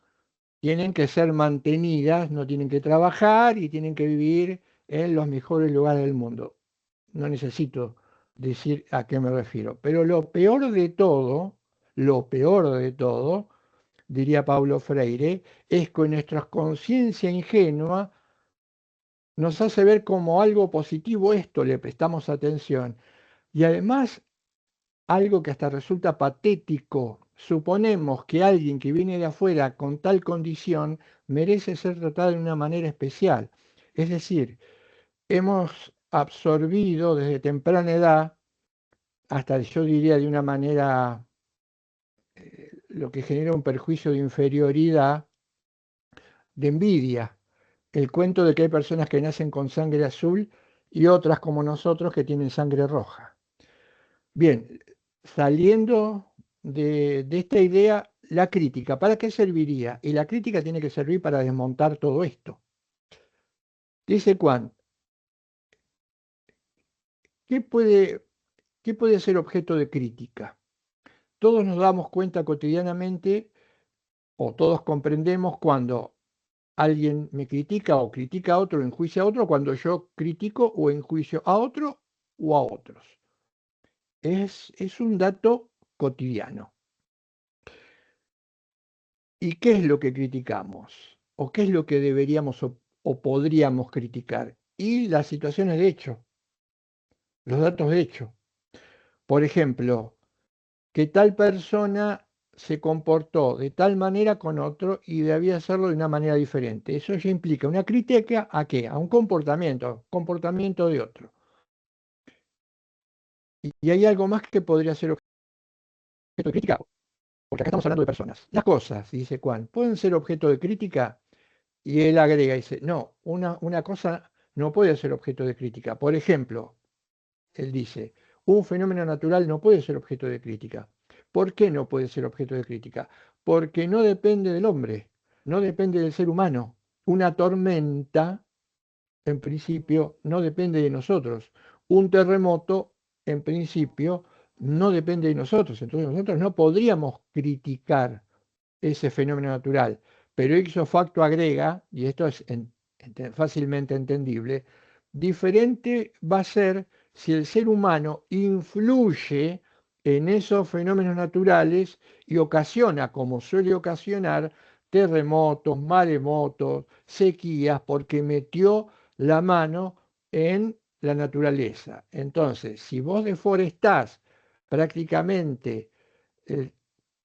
Speaker 1: tienen que ser mantenidas, no tienen que trabajar y tienen que vivir en los mejores lugares del mundo. No necesito decir a qué me refiero. Pero lo peor de todo, diría Paulo Freire, es que nuestra conciencia ingenua nos hace ver como algo positivo esto, le prestamos atención. Y además, algo que hasta resulta patético, suponemos que alguien que viene de afuera con tal condición merece ser tratado de una manera especial. Es decir, hemos absorbido desde temprana edad, hasta yo diría de una manera, lo que genera un perjuicio de inferioridad, de envidia. El cuento de que hay personas que nacen con sangre azul y otras como nosotros que tienen sangre roja. Bien, saliendo de esta idea, la crítica, ¿para qué serviría? Y la crítica tiene que servir para desmontar todo esto. Dice Juan, ¿qué puede, qué puede ser objeto de crítica? Todos nos damos cuenta cotidianamente o todos comprendemos cuando alguien me critica o critica a otro, enjuicia a otro, cuando yo critico o enjuicio a otro o a otros. Es un dato cotidiano. ¿Y qué es lo que criticamos? ¿O qué es lo que deberíamos o podríamos criticar? Y las situaciones de hecho, los datos de hecho. Por ejemplo, que tal persona se comportó de tal manera con otro y debía hacerlo de una manera diferente. Eso ya implica una crítica a qué? A un comportamiento de otro. Y hay algo más que podría ser objeto de crítica, porque acá estamos hablando de personas. Las cosas, dice Juan, pueden ser objeto de crítica. Y él agrega, dice, no, una cosa no puede ser objeto de crítica. Por ejemplo, él dice, un fenómeno natural no puede ser objeto de crítica. ¿Por qué no puede ser objeto de crítica? Porque no depende del hombre, no depende del ser humano. Una tormenta, en principio, no depende de nosotros. Un terremoto, en principio, no depende de nosotros. Entonces nosotros no podríamos criticar ese fenómeno natural. Pero ipso facto agrega, y esto es fácilmente entendible, diferente va a ser si el ser humano influye en esos fenómenos naturales y ocasiona, como suele ocasionar, terremotos, maremotos, sequías, porque metió la mano en la naturaleza. Entonces, si vos deforestás prácticamente el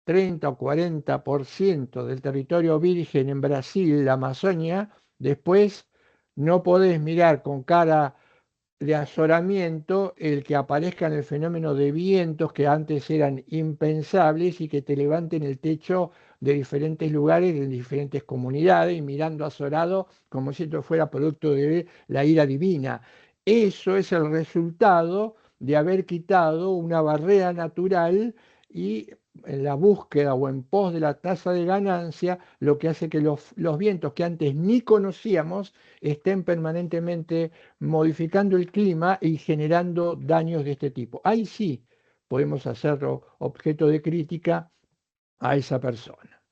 Speaker 1: 30 o 40% del territorio virgen en Brasil, la Amazonia, después no podés mirar con cara de azoramiento el que aparezcan el fenómeno de vientos que antes eran impensables y que te levanten el techo de diferentes lugares, de diferentes comunidades, y mirando azorado como si esto fuera producto de la ira divina. Eso es el resultado de haber quitado una barrera natural y en la búsqueda o en pos de la tasa de ganancia, lo que hace que los vientos que antes ni conocíamos estén permanentemente modificando el clima y generando daños de este tipo. Ahí sí podemos hacerlo objeto de crítica a esa persona,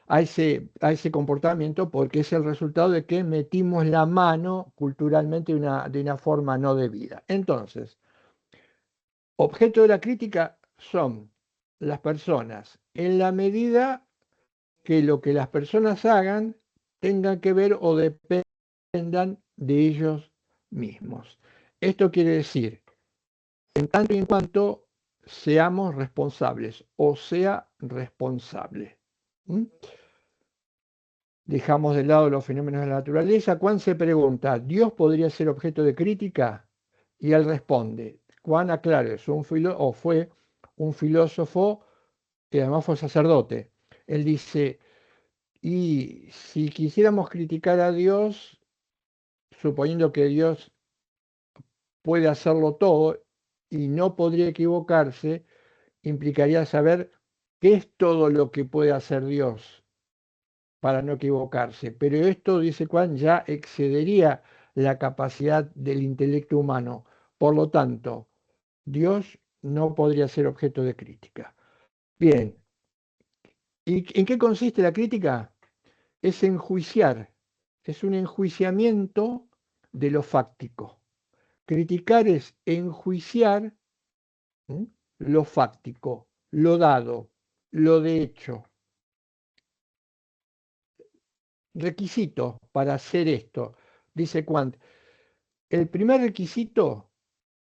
Speaker 1: a ese comportamiento, porque es el resultado de que metimos la mano culturalmente de una forma no debida. Entonces, objeto de la crítica son las personas, en la medida que lo que las personas hagan tenga que ver o dependan de ellos mismos. Esto quiere decir, en tanto y en cuanto seamos responsables o sea responsable. ¿Mm? Dejamos de lado los fenómenos de la naturaleza. Juan se pregunta, ¿Dios podría ser objeto de crítica? Y él responde, Juan aclara, fue un filósofo que además fue sacerdote. Él dice, y si quisiéramos criticar a Dios, suponiendo que Dios puede hacerlo todo y no podría equivocarse, implicaría saber qué es todo lo que puede hacer Dios para no equivocarse. Pero esto, dice Juan, ya excedería la capacidad del intelecto humano. Por lo tanto, Dios no podría ser objeto de crítica. Bien, ¿y en qué consiste la crítica? Es enjuiciar, es un enjuiciamiento de lo fáctico. Criticar es enjuiciar, ¿m?, lo fáctico, lo dado, lo de hecho. Requisito para hacer esto, dice Kant. El primer requisito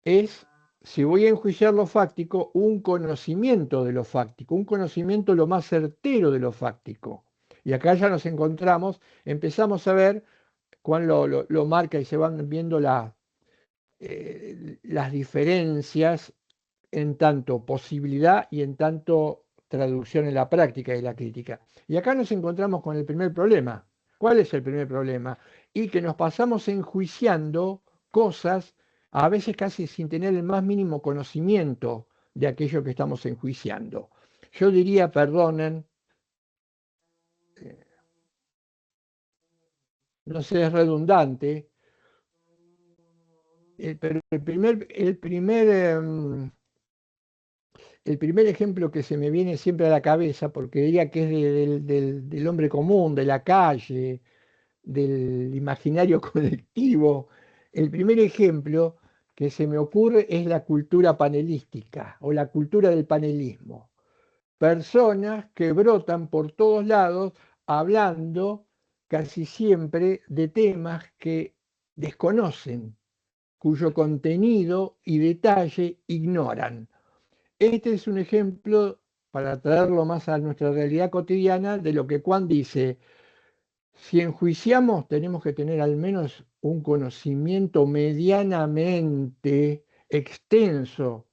Speaker 1: es, si voy a enjuiciar lo fáctico, un conocimiento de lo fáctico, un conocimiento lo más certero de lo fáctico. Y acá ya nos encontramos, empezamos a ver cuál lo marca y se van viendo las diferencias en tanto posibilidad y en tanto traducción en la práctica y la crítica. Y acá nos encontramos con el primer problema. ¿Cuál es el primer problema? Y que nos pasamos enjuiciando cosas, a veces casi sin tener el más mínimo conocimiento de aquello que estamos enjuiciando. Yo diría, perdonen, no sé, es redundante, pero el primer ejemplo que se me viene siempre a la cabeza, porque diría que es del hombre común, de la calle, del imaginario colectivo, el primer ejemplo que se me ocurre es la cultura panelística o la cultura del panelismo. Personas que brotan por todos lados hablando casi siempre de temas que desconocen, cuyo contenido y detalle ignoran. Este es un ejemplo, para traerlo más a nuestra realidad cotidiana, de lo que Juan dice: si enjuiciamos, tenemos que tener al menos un conocimiento medianamente extenso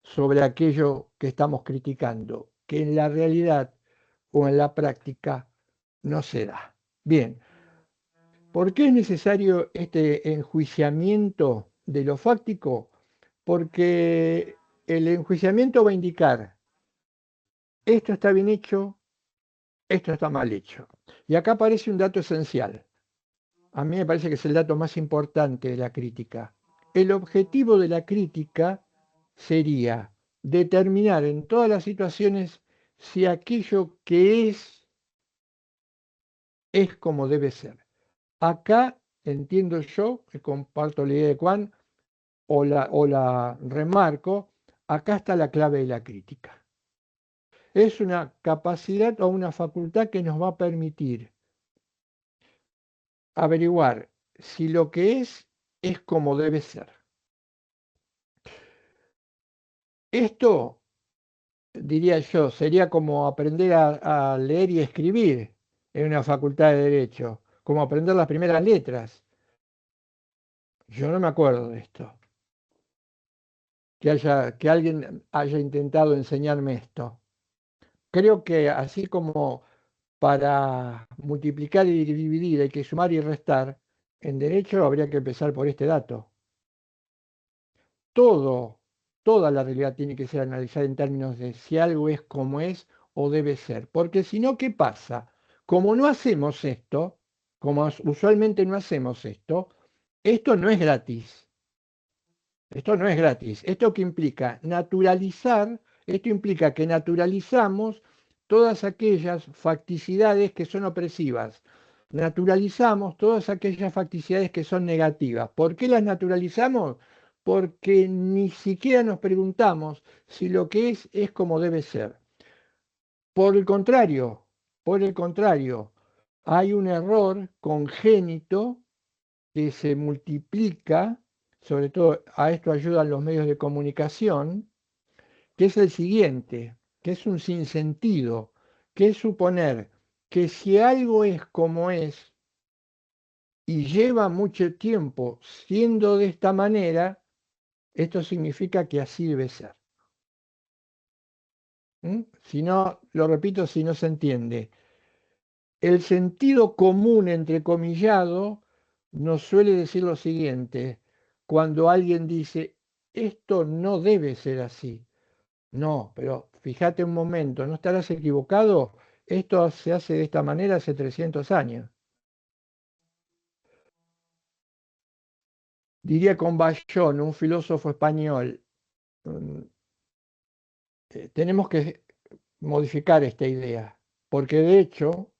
Speaker 1: sobre aquello que estamos criticando, que en la realidad o en la práctica no se da. Bien, ¿por qué es necesario este enjuiciamiento de lo fáctico? Porque el enjuiciamiento va a indicar: esto está bien hecho, esto está mal hecho. Y acá aparece un dato esencial. A mí me parece que es el dato más importante de la crítica. El objetivo de la crítica sería determinar en todas las situaciones si aquello que es es como debe ser. Acá entiendo yo, que comparto la idea de Juan, o la remarco, acá está la clave de la crítica. Es una capacidad o una facultad que nos va a permitir averiguar si lo que es como debe ser. Esto, diría yo, sería como aprender a leer y escribir en una facultad de Derecho, como aprender las primeras letras. Yo no me acuerdo de esto, que alguien haya intentado enseñarme esto. Creo que así como para multiplicar y dividir hay que sumar y restar, en derecho habría que empezar por este dato. Todo, toda la realidad tiene que ser analizada en términos de si algo es como es o debe ser. Porque si no, ¿qué pasa? Como no hacemos esto, como usualmente no hacemos esto no es gratis. Esto no es gratis. ¿Esto qué implica? Naturalizar, esto implica que naturalizamos todas aquellas facticidades que son opresivas. Naturalizamos todas aquellas facticidades que son negativas. ¿Por qué las naturalizamos? Porque ni siquiera nos preguntamos si lo que es como debe ser. Por el contrario, por el contrario, hay un error congénito que se multiplica, sobre todo a esto ayudan los medios de comunicación, que es el siguiente, que es un sinsentido, que es suponer que si algo es como es y lleva mucho tiempo siendo de esta manera, esto significa que así debe ser. Si no, lo repito, si no se entiende. El sentido común, entrecomillado, nos suele decir lo siguiente, cuando alguien dice, esto no debe ser así. No, pero fíjate un momento, ¿no estarás equivocado? Esto se hace de esta manera hace 300 años. Diría con Bayón, un filósofo español, mm, tenemos que modificar esta idea, porque de hecho,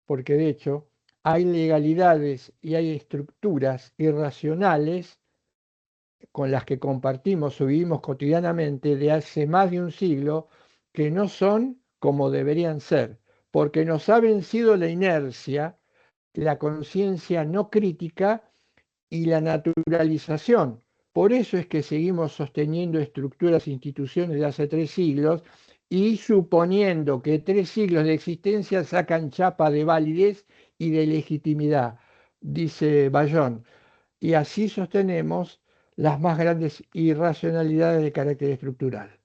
Speaker 1: porque de hecho hay legalidades y hay estructuras irracionales con las que compartimos o vivimos cotidianamente de hace más de un siglo que no son como deberían ser, porque nos ha vencido la inercia, la conciencia no crítica y la naturalización. Por eso es que seguimos sosteniendo estructuras e instituciones de hace 3 siglos y suponiendo que 3 siglos de existencia sacan chapa de validez y de legitimidad, dice Bayón. Y así sostenemos las más grandes irracionalidades de carácter estructural.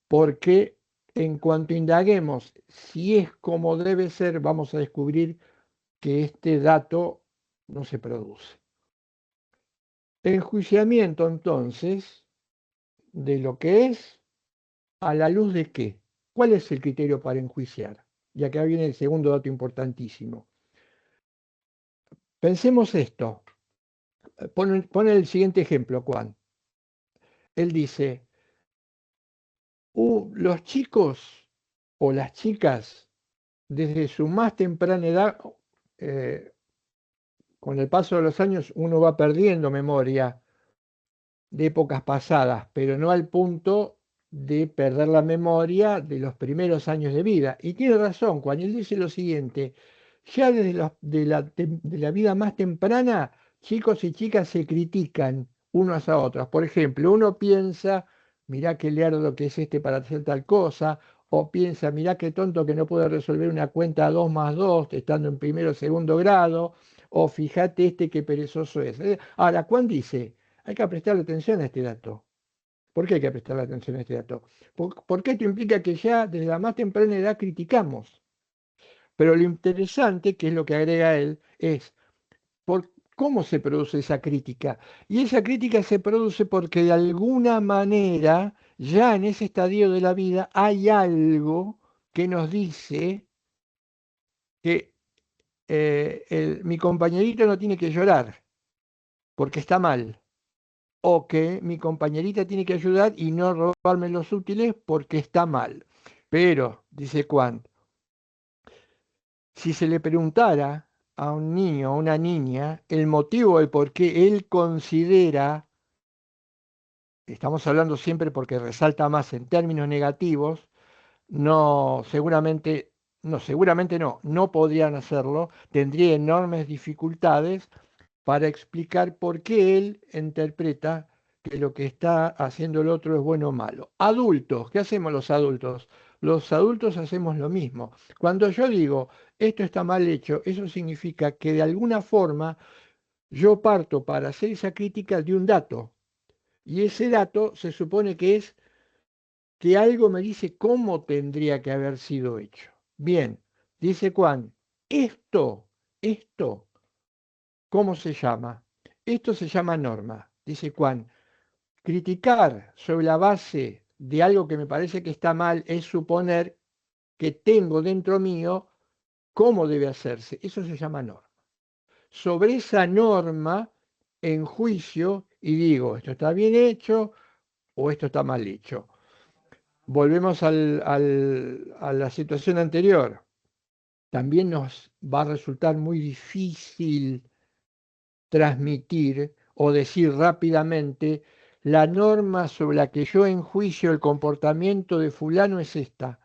Speaker 1: Porque en cuanto indaguemos si es como debe ser, vamos a descubrir que este dato no se produce. Enjuiciamiento, entonces, de lo que es, ¿a la luz de qué? ¿Cuál es el criterio para enjuiciar? Y acá viene el segundo dato importantísimo. Pensemos esto. Pone el siguiente ejemplo, Juan. Él dice, los chicos o las chicas, desde su más temprana edad, eh, con el paso de los años, uno va perdiendo memoria de épocas pasadas, pero no al punto de perder la memoria de los primeros años de vida. Y tiene razón cuando él dice lo siguiente, ya desde de la vida más temprana, chicos y chicas se critican unos a otros. Por ejemplo, uno piensa, mirá qué lerdo que es este para hacer tal cosa, o piensa, mirá qué tonto que no puede resolver una cuenta 2 más 2 estando en primero o segundo grado, o fíjate este qué perezoso es. Ahora, Juan dice, hay que prestarle atención a este dato. ¿Por qué hay que prestarle atención a este dato? Porque esto implica que ya desde la más temprana edad criticamos. Pero lo interesante, que es lo que agrega él, es cómo se produce esa crítica. Y esa crítica se produce porque de alguna manera, ya en ese estadio de la vida, hay algo que nos dice que mi compañerito no tiene que llorar porque está mal. O que mi compañerita tiene que ayudar y no robarme los útiles porque está mal. Pero, dice Kant, Si se le preguntara a un niño o una niña el motivo de por qué él considera, estamos hablando siempre porque resalta más en términos negativos, no, seguramente no, no podrían hacerlo, tendría enormes dificultades para explicar por qué él interpreta que lo que está haciendo el otro es bueno o malo. Adultos, ¿qué hacemos los adultos? Los adultos hacemos lo mismo. Cuando yo digo, esto está mal hecho, eso significa que de alguna forma yo parto para hacer esa crítica de un dato. Y ese dato se supone que es que algo me dice cómo tendría que haber sido hecho. Bien, dice Juan, esto, ¿cómo se llama? Esto se llama norma. Dice Juan, criticar sobre la base de algo que me parece que está mal es suponer que tengo dentro mío cómo debe hacerse. Eso se llama norma. Sobre esa norma en juicio y digo, esto está bien hecho o esto está mal hecho. Volvemos a la situación anterior. También nos va a resultar muy difícil transmitir o decir rápidamente la norma sobre la que yo enjuicio el comportamiento de fulano es esta.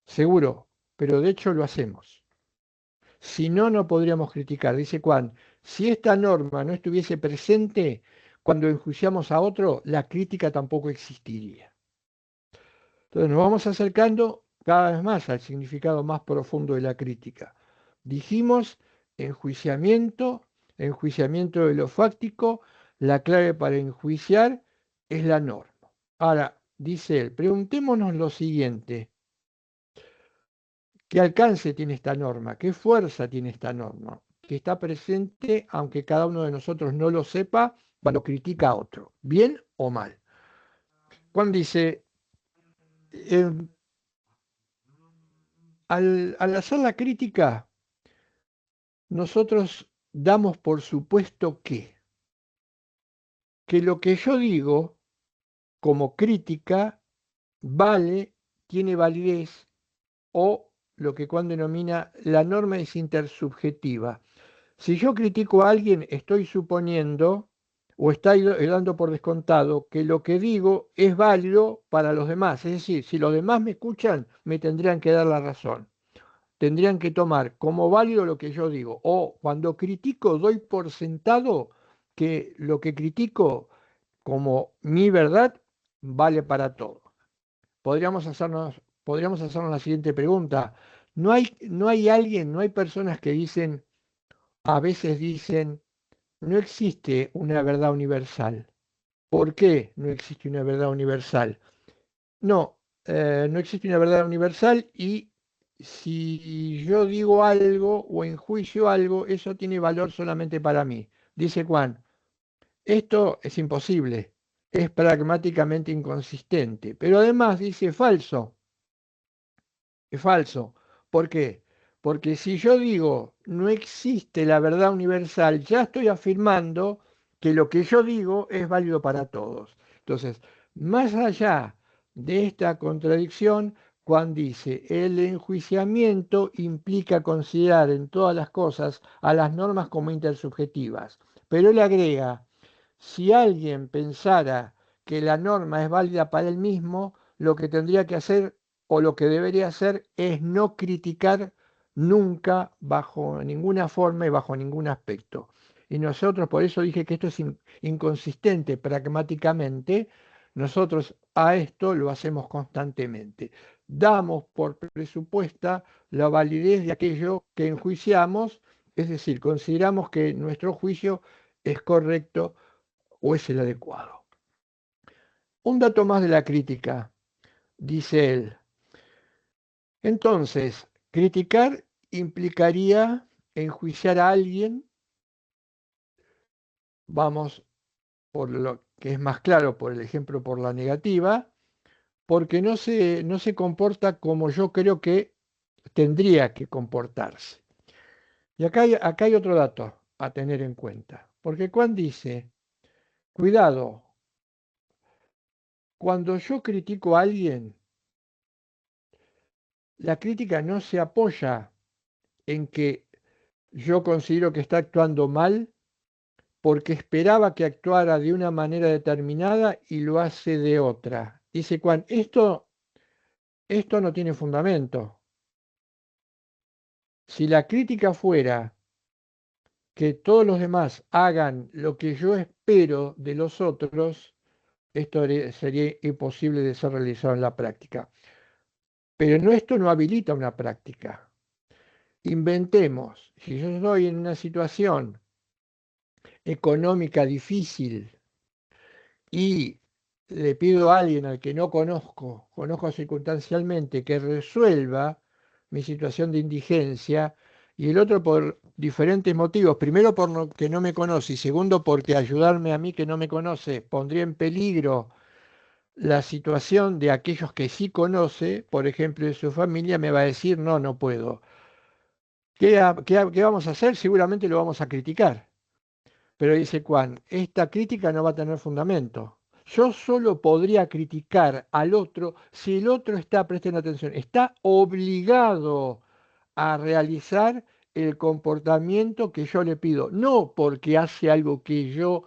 Speaker 1: Seguro, pero de hecho lo hacemos. Si no, no podríamos criticar. Dice Juan, si esta norma no estuviese presente cuando enjuiciamos a otro, la crítica tampoco existiría. Entonces nos vamos acercando cada vez más al significado más profundo de la crítica. Dijimos enjuiciamiento de lo fáctico, la clave para enjuiciar es la norma. Ahora, dice él, preguntémonos lo siguiente, ¿qué alcance tiene esta norma? ¿Qué fuerza tiene esta norma? Que está presente, aunque cada uno de nosotros no lo sepa, cuando critica a otro, bien o mal. Juan dice, al hacer la crítica, nosotros damos por supuesto que lo que yo digo como crítica vale, tiene validez o lo que Juan denomina la norma es intersubjetiva. Si yo critico a alguien, estoy suponiendo o estoy dando por descontado que lo que digo es válido para los demás. Es decir, si los demás me escuchan, me tendrían que dar la razón. Tendrían que tomar como válido lo que yo digo. O cuando critico, doy por sentado que lo que critico como mi verdad vale para todo. Podríamos hacernos la siguiente pregunta. No hay alguien, no hay personas que dicen, a veces dicen, no existe una verdad universal. ¿Por qué no existe una verdad universal? No, no existe una verdad universal y si yo digo algo o enjuicio algo, eso tiene valor solamente para mí. Dice Juan, esto es imposible, es pragmáticamente inconsistente, pero además dice falso. Es falso. ¿Por qué? Porque si yo digo no existe la verdad universal, ya estoy afirmando que lo que yo digo es válido para todos. Entonces, más allá de esta contradicción, Juan dice, el enjuiciamiento implica considerar en todas las cosas a las normas como intersubjetivas. Pero él agrega, si alguien pensara que la norma es válida para él mismo, lo que tendría que hacer o lo que debería hacer es no criticar nunca bajo ninguna forma y bajo ningún aspecto. Y nosotros, por eso dije que esto es inconsistente pragmáticamente, nosotros a esto lo hacemos constantemente. Damos por presupuesta la validez de aquello que enjuiciamos, es decir, consideramos que nuestro juicio es correcto o es el adecuado. Un dato más de la crítica, dice él. Entonces, criticar implicaría enjuiciar a alguien, vamos por lo que es más claro, por el ejemplo por la negativa, porque no se comporta como yo creo que tendría que comportarse. Y acá hay otro dato a tener en cuenta, porque Juan dice, cuidado, cuando yo critico a alguien, la crítica no se apoya en que yo considero que está actuando mal porque esperaba que actuara de una manera determinada y lo hace de otra. Dice Juan, esto no tiene fundamento. Si la crítica fuera que todos los demás hagan lo que yo espero de los otros, esto sería imposible de ser realizado en la práctica. Pero esto no habilita una práctica. Inventemos, si yo estoy en una situación económica difícil y le pido a alguien al que no conozco circunstancialmente, que resuelva mi situación de indigencia, y el otro por diferentes motivos, primero porque no me conoce y segundo porque ayudarme a mí que no me conoce pondría en peligro la situación de aquellos que sí conoce, por ejemplo, de su familia, me va a decir, no, no puedo. ¿Qué vamos a hacer? Seguramente lo vamos a criticar. Pero dice Juan, esta crítica no va a tener fundamento. Yo solo podría criticar al otro si el otro está, presten atención, está obligado a realizar el comportamiento que yo le pido, no porque hace algo que yo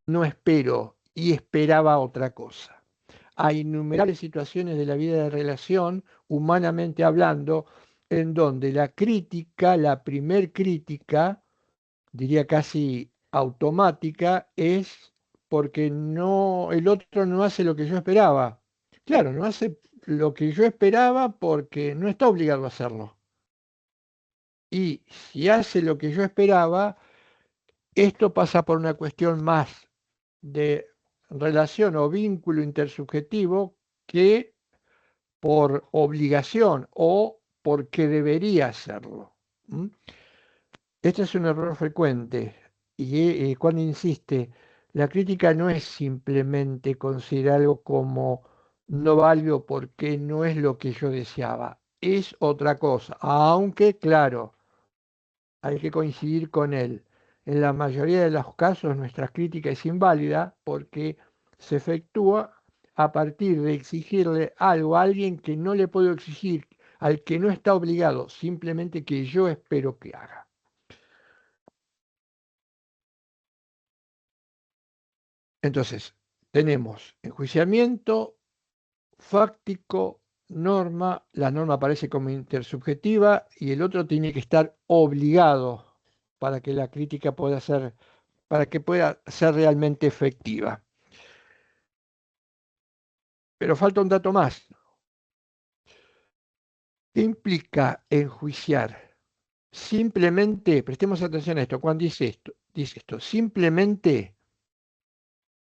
Speaker 1: no espero y esperaba otra cosa. Hay innumerables situaciones de la vida de relación, humanamente hablando, en donde la crítica, la primer crítica, diría casi automática, es porque no, el otro no hace lo que yo esperaba. Claro, no hace lo que yo esperaba porque no está obligado a hacerlo. Y si hace lo que yo esperaba, esto pasa por una cuestión más de relación o vínculo intersubjetivo que por obligación o porque debería hacerlo. ¿Mm? Este es un error frecuente y cuando insiste, la crítica no es simplemente considerar algo como no válido porque no es lo que yo deseaba, es otra cosa, aunque claro, hay que coincidir con él. En la mayoría de los casos nuestra crítica es inválida porque se efectúa a partir de exigirle algo a alguien que no le puedo exigir, al que no está obligado, simplemente que yo espero que haga. Entonces, tenemos enjuiciamiento, fáctico, norma, la norma aparece como intersubjetiva y el otro tiene que estar obligado para que la crítica pueda ser, para que pueda ser realmente efectiva. Pero falta un dato más. ¿Qué implica enjuiciar? Simplemente, prestemos atención a esto, cuando dice esto, simplemente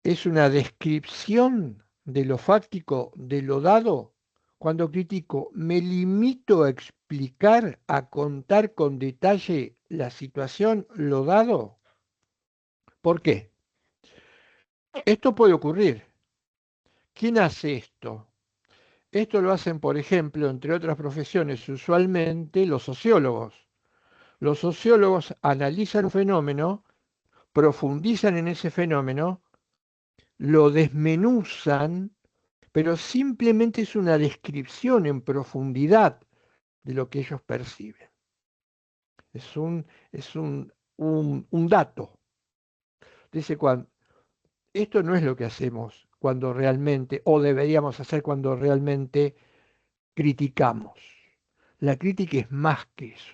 Speaker 1: es una descripción de lo fáctico, de lo dado. Cuando critico, me limito a explicar, a contar con detalle la situación, lo dado. ¿Por qué? Esto puede ocurrir. ¿Quién hace esto? Esto lo hacen, por ejemplo, entre otras profesiones, usualmente los sociólogos. Los sociólogos analizan un fenómeno, profundizan en ese fenómeno, lo desmenuzan, pero simplemente es una descripción en profundidad de lo que ellos perciben. Es un dato. Dice Juan, esto no es lo que hacemos cuando realmente, o deberíamos hacer cuando realmente criticamos. La crítica es más que eso.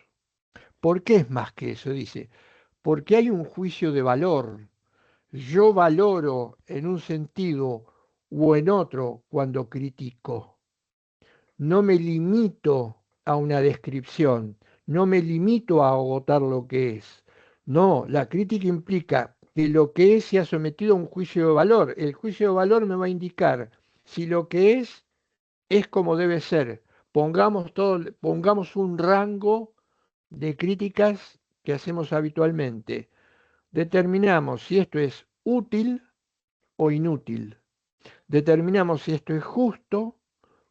Speaker 1: ¿Por qué es más que eso? Dice, porque hay un juicio de valor. Yo valoro en un sentido o en otro cuando critico. No me limito a una descripción, no me limito a agotar lo que es. No, la crítica implica que lo que es se ha sometido a un juicio de valor. El juicio de valor me va a indicar si lo que es como debe ser. Pongamos un rango de críticas que hacemos habitualmente. Determinamos si esto es útil o inútil. Determinamos si esto es justo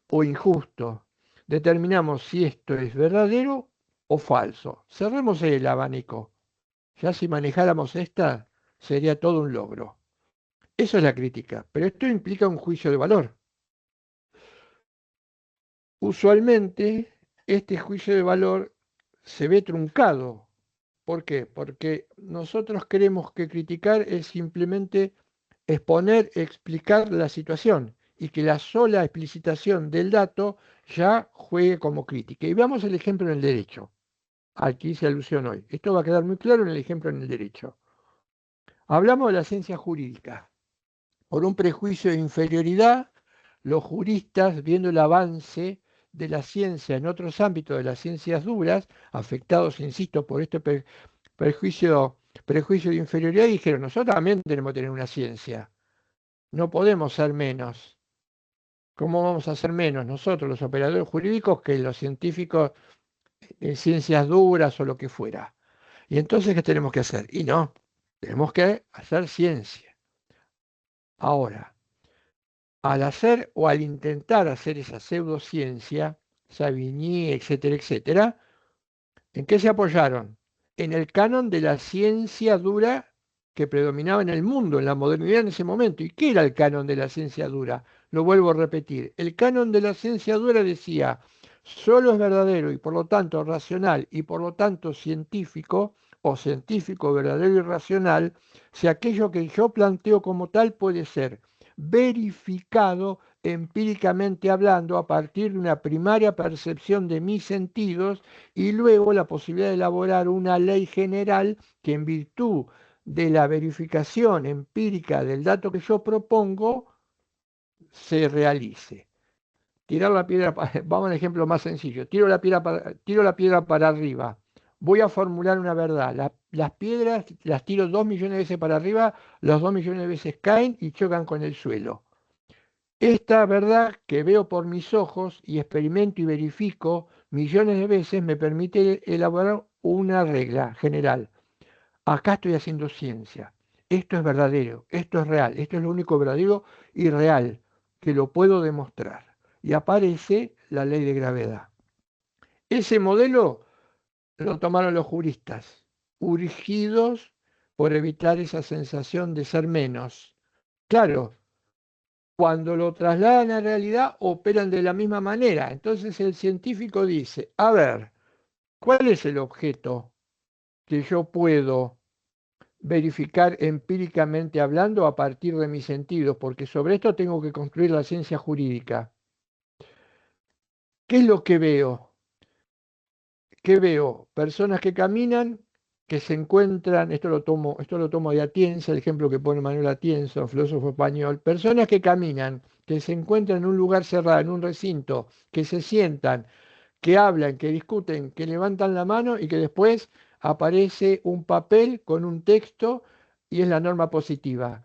Speaker 1: o injusto. Determinamos si esto es verdadero o falso. Cerremos el abanico. Ya si manejáramos esta, sería todo un logro. Eso es la crítica, pero esto implica un juicio de valor. Usualmente, este juicio de valor se ve truncado. ¿Por qué? Porque nosotros creemos que criticar es simplemente exponer, explicar la situación y que la sola explicitación del dato ya juegue como crítica. Y veamos el ejemplo en el derecho, al que hice alusión hoy. Esto va a quedar muy claro en el ejemplo en el derecho. Hablamos de la ciencia jurídica. Por un prejuicio de inferioridad, los juristas, viendo el avance de la ciencia en otros ámbitos de las ciencias duras, afectados, insisto, por este prejuicio de inferioridad, dijeron, nosotros también tenemos que tener una ciencia, no podemos ser menos. ¿Cómo vamos a ser menos nosotros, los operadores jurídicos, que los científicos en ciencias duras o lo que fuera? Y entonces, ¿qué tenemos que hacer? Y no, tenemos que hacer ciencia. Ahora, al hacer o al intentar hacer esa pseudociencia, Savigny, etcétera, etcétera, ¿en qué se apoyaron? En el canon de la ciencia dura que predominaba en el mundo, en la modernidad en ese momento. ¿Y qué era el canon de la ciencia dura? Lo vuelvo a repetir. El canon de la ciencia dura decía, solo es verdadero y por lo tanto racional y por lo tanto científico, o científico verdadero y racional, si aquello que yo planteo como tal puede ser verificado empíricamente hablando a partir de una primaria percepción de mis sentidos y luego la posibilidad de elaborar una ley general que en virtud de la verificación empírica del dato que yo propongo se realice. Tirar la piedra, vamos a un ejemplo más sencillo, tiro la piedra para arriba, voy a formular una verdad, las piedras las tiro 2 millones de veces para arriba, los 2 millones de veces caen y chocan con el suelo. Esta verdad que veo por mis ojos y experimento y verifico millones de veces me permite elaborar una regla general. Acá estoy haciendo ciencia. Esto es verdadero, esto es real, esto es lo único verdadero y real, que lo puedo demostrar. Y aparece la ley de gravedad. Ese modelo lo tomaron los juristas, urgidos por evitar esa sensación de ser menos. Claro, cuando lo trasladan a realidad operan de la misma manera. Entonces el científico dice, a ver, ¿cuál es el objeto que yo puedo verificar empíricamente hablando a partir de mis sentidos? Porque sobre esto tengo que construir la ciencia jurídica. ¿Qué es lo que veo? ¿Qué veo? Personas que caminan, que se encuentran, esto lo tomo de Atienza, el ejemplo que pone Manuel Atienza, un filósofo español, personas que caminan, que se encuentran en un lugar cerrado, en un recinto, que se sientan, que hablan, que discuten, que levantan la mano y que después aparece un papel con un texto y es la norma positiva.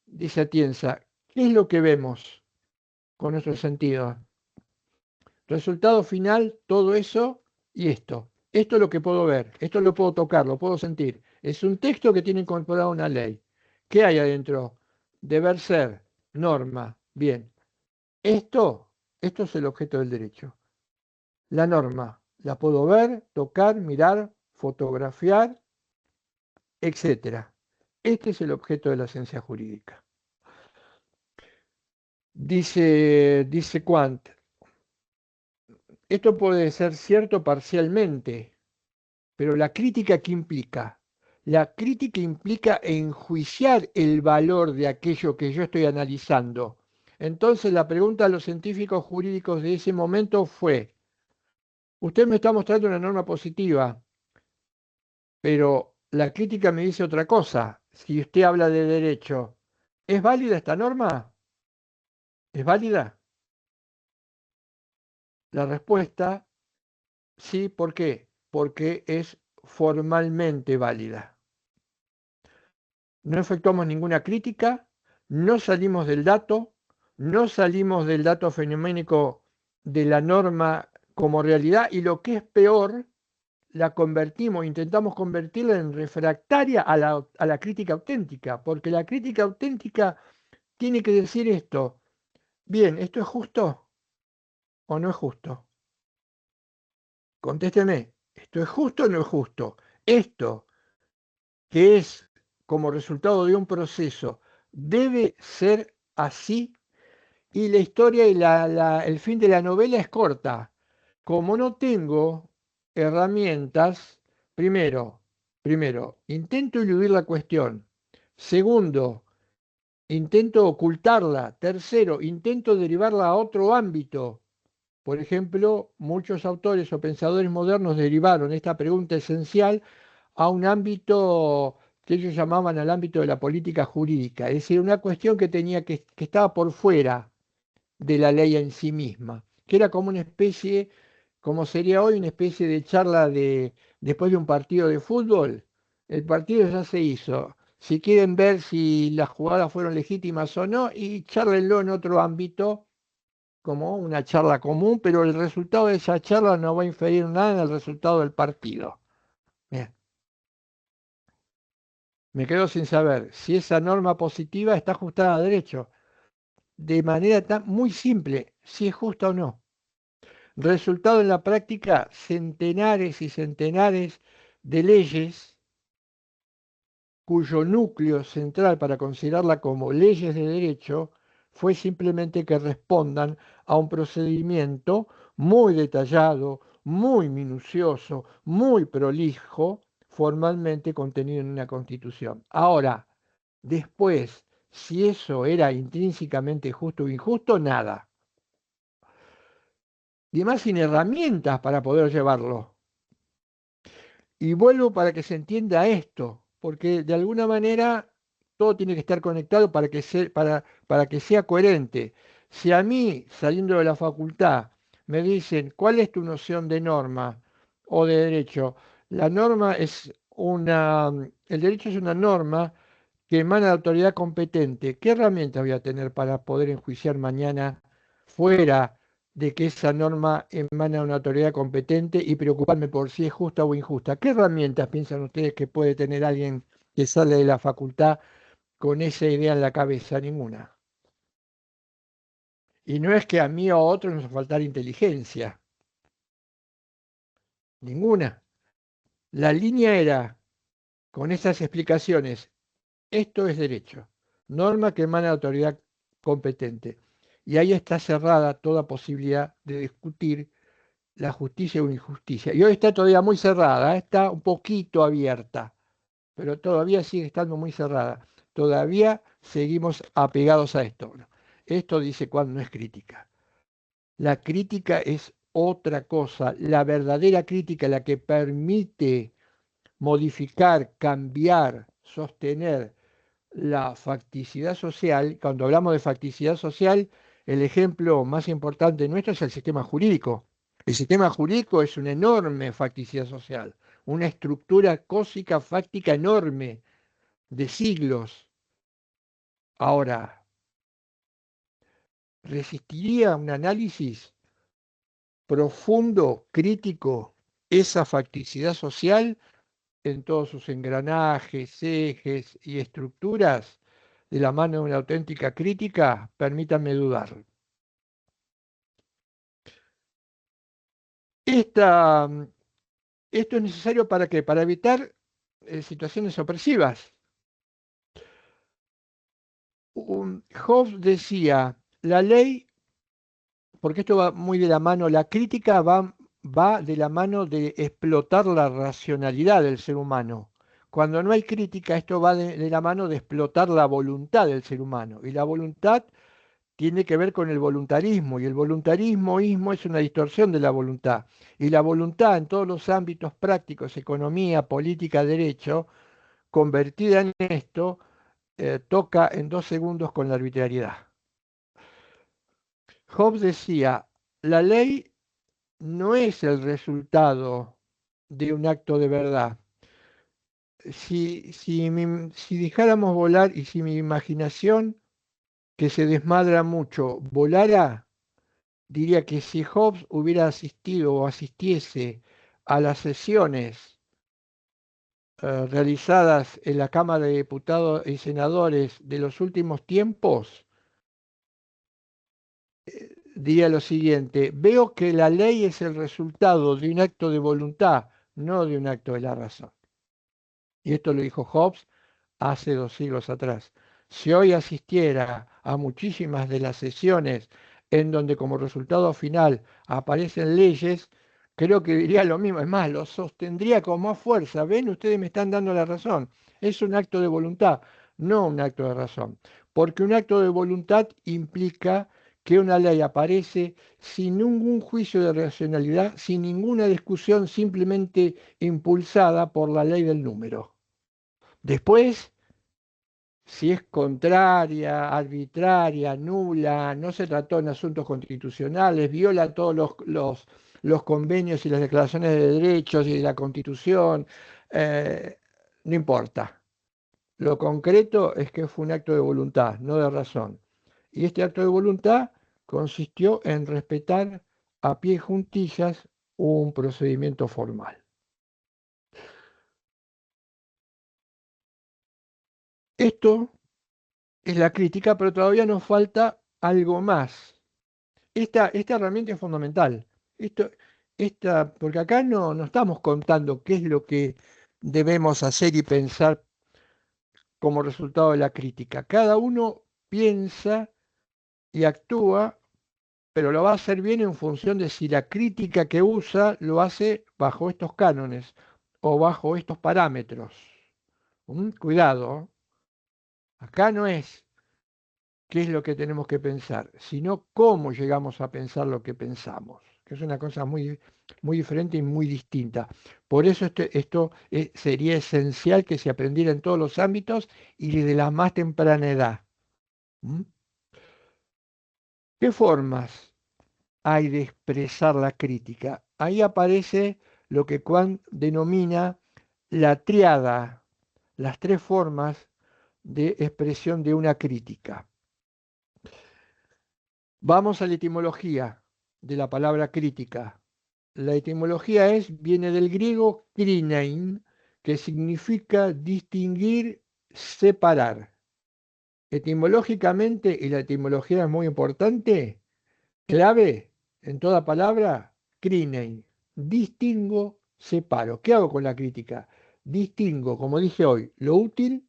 Speaker 1: Dice Atienza, ¿qué es lo que vemos con nuestros sentidos? Resultado final, todo eso y esto. Esto es lo que puedo ver, esto lo puedo tocar, lo puedo sentir. Es un texto que tiene incorporada una ley. ¿Qué hay adentro? Deber ser, norma. Bien. Esto es el objeto del derecho. La norma la puedo ver, tocar, mirar, fotografiar, etcétera. Este es el objeto de la ciencia jurídica. Dice Kant, esto puede ser cierto parcialmente, pero la crítica, ¿qué implica? La crítica implica enjuiciar el valor de aquello que yo estoy analizando. Entonces la pregunta a los científicos jurídicos de ese momento fue, usted me está mostrando una norma positiva, pero la crítica me dice otra cosa. Si usted habla de derecho, ¿es válida esta norma? ¿Es válida? La respuesta, sí, ¿por qué? Porque es formalmente válida. No efectuamos ninguna crítica, no salimos del dato, no salimos del dato fenoménico de la norma como realidad y lo que es peor, la convertimos, intentamos convertirla en refractaria a la crítica auténtica, porque la crítica auténtica tiene que decir esto, bien, ¿esto es justo o no es justo? Contésteme, ¿esto es justo o no es justo? Esto, que es como resultado de un proceso, debe ser así y la historia y el fin de la novela es corta. Como no tengo herramientas, primero, intento eludir la cuestión. Segundo, intento ocultarla. Tercero, intento derivarla a otro ámbito. Por ejemplo, muchos autores o pensadores modernos derivaron esta pregunta esencial a un ámbito que ellos llamaban al ámbito de la política jurídica, es decir, una cuestión que tenía que estaba por fuera de la ley en sí misma, que era como una especie, como sería hoy una especie de charla de después de un partido de fútbol. El partido ya se hizo. Si quieren ver si las jugadas fueron legítimas o no, y charlenlo en otro ámbito, como una charla común, pero el resultado de esa charla no va a inferir nada en el resultado del partido. Bien. Me quedo sin saber si esa norma positiva está ajustada a derecho, de manera muy simple, si es justa o no. Resultado en la práctica, centenares y centenares de leyes cuyo núcleo central para considerarla como leyes de derecho fue simplemente que respondan a un procedimiento muy detallado, muy minucioso, muy prolijo, formalmente contenido en una constitución. Ahora, después, si eso era intrínsecamente justo o injusto, nada. Y además sin herramientas para poder llevarlo. Y vuelvo para que se entienda esto, porque de alguna manera todo tiene que estar conectado para que sea coherente. Si a mí, saliendo de la facultad, me dicen, ¿cuál es tu noción de norma o de derecho? La norma es el derecho es una norma que emana de la autoridad competente. ¿Qué herramientas voy a tener para poder enjuiciar mañana fuera de que esa norma emana de una autoridad competente y preocuparme por si es justa o injusta? ¿Qué herramientas piensan ustedes que puede tener alguien que sale de la facultad con esa idea en la cabeza? Ninguna. Y no es que a mí o a otros nos faltara inteligencia, ninguna. La línea era, con esas explicaciones, esto es derecho, norma que emana de autoridad competente. Y ahí está cerrada toda posibilidad de discutir la justicia o injusticia. Y hoy está todavía muy cerrada, está un poquito abierta, pero todavía sigue estando muy cerrada. Todavía seguimos apegados a esto. Bueno, esto dice cuando no es crítica. La crítica es otra cosa. La verdadera crítica, la que permite modificar, cambiar, sostener la facticidad social. Cuando hablamos de facticidad social, el ejemplo más importante nuestro es el sistema jurídico. El sistema jurídico es una enorme facticidad social, una estructura cósica, fáctica enorme de siglos. Ahora, ¿resistiría un análisis profundo, crítico, esa facticidad social en todos sus engranajes, ejes y estructuras de la mano de una auténtica crítica? Permítanme dudar. Esta, Esto es necesario para qué? Para evitar situaciones opresivas. Hobbes decía, la ley, porque esto va muy de la mano, la crítica va de la mano de explotar la racionalidad del ser humano. Cuando no hay crítica, esto va de la mano de explotar la voluntad del ser humano. Y la voluntad tiene que ver con el voluntarismo, y el voluntarismo es una distorsión de la voluntad. Y la voluntad en todos los ámbitos prácticos, economía, política, derecho, convertida en esto, toca en 2 segundos con la arbitrariedad. Hobbes decía, la ley no es el resultado de un acto de verdad. Si dejáramos volar y si mi imaginación, que se desmadra mucho, volara, diría que si Hobbes hubiera asistido o asistiese a las sesiones realizadas en la Cámara de Diputados y Senadores de los últimos tiempos, diría lo siguiente: veo que la ley es el resultado de un acto de voluntad, no de un acto de la razón. Y esto lo dijo Hobbes hace 2 siglos atrás. Si hoy asistiera a muchísimas de las sesiones en donde como resultado final aparecen leyes, creo que diría lo mismo. Es más, lo sostendría con más fuerza. ¿Ven? Ustedes me están dando la razón. Es un acto de voluntad, no un acto de razón. Porque un acto de voluntad implica que una ley aparece sin ningún juicio de racionalidad, sin ninguna discusión, simplemente impulsada por la ley del número. Después, si es contraria, arbitraria, nula, no se trató en asuntos constitucionales, viola todos los convenios y las declaraciones de derechos y de la Constitución, eh, no importa. Lo concreto es que fue un acto de voluntad, no de razón. Y este acto de voluntad consistió en respetar a pie juntillas un procedimiento formal. Esto es la crítica, pero todavía nos falta algo más. Esta herramienta es fundamental. Esto, porque acá no estamos contando qué es lo que debemos hacer y pensar como resultado de la crítica. Cada uno piensa y actúa, pero lo va a hacer bien en función de si la crítica que usa lo hace bajo estos cánones o bajo estos parámetros. Cuidado, acá no es qué es lo que tenemos que pensar, sino cómo llegamos a pensar lo que pensamos, que es una cosa muy diferente y muy distinta. Por eso esto sería esencial que se aprendiera en todos los ámbitos y desde la más temprana edad. ¿Mm? ¿Qué formas hay de expresar la crítica? Ahí aparece lo que Kant denomina la tríada, las tres formas de expresión de una crítica. Vamos a la etimología de la palabra crítica. La etimología viene del griego krinein, que significa distinguir, separar. Etimológicamente, y la etimología es muy importante, clave en toda palabra, krinein. Distingo, separo. ¿Qué hago con la crítica? Distingo, como dije hoy, lo útil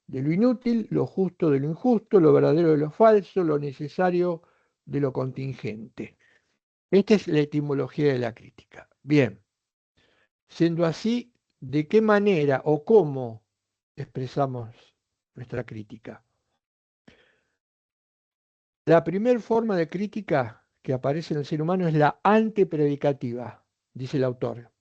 Speaker 1: de lo inútil, lo justo de lo injusto, lo verdadero de lo falso, lo necesario de lo contingente. Esta es la etimología de la crítica. Bien, siendo así, ¿de qué manera o cómo expresamos nuestra crítica? La primera forma de crítica que aparece en el ser humano es la antepredicativa, dice el autor.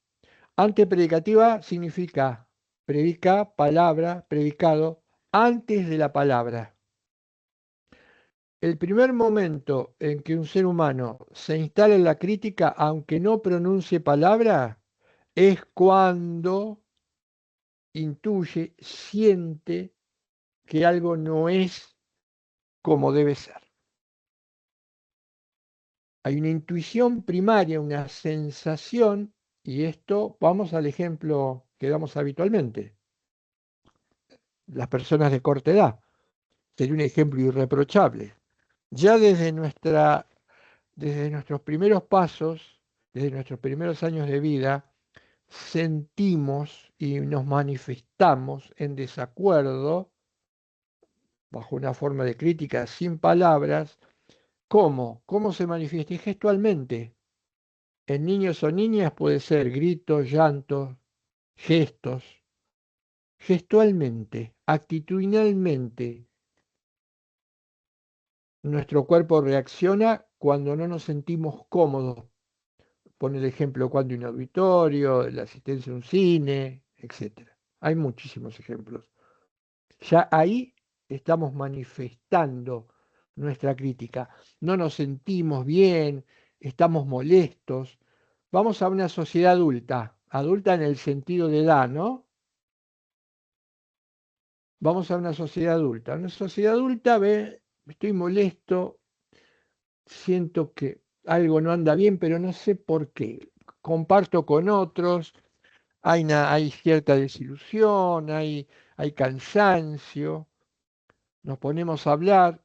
Speaker 1: Antepredicativa significa predica, palabra, predicado, antes de la palabra. El primer momento en que un ser humano se instala en la crítica, aunque no pronuncie palabra, es cuando intuye, siente que algo no es como debe ser. Hay una intuición primaria, una sensación, y esto vamos al ejemplo que damos habitualmente. Las personas de corta edad. Sería un ejemplo irreprochable. Ya desde nuestros primeros pasos, desde nuestros primeros años de vida, sentimos y nos manifestamos en desacuerdo, bajo una forma de crítica sin palabras. ¿Cómo? ¿Cómo se manifiesta? Y gestualmente. En niños o niñas puede ser gritos, llantos, gestos. Gestualmente, actitudinalmente, nuestro cuerpo reacciona cuando no nos sentimos cómodos. Pone el ejemplo cuando un auditorio, la asistencia a un cine, etc. Hay muchísimos ejemplos. Ya ahí estamos manifestando nuestra crítica. No nos sentimos bien, estamos molestos. Vamos a una sociedad adulta, adulta en el sentido de edad, ¿no? Vamos a una sociedad adulta. Una sociedad adulta ve, estoy molesto, siento que algo no anda bien, pero no sé por qué. Comparto con otros, hay cierta desilusión, hay cansancio, nos ponemos a hablar,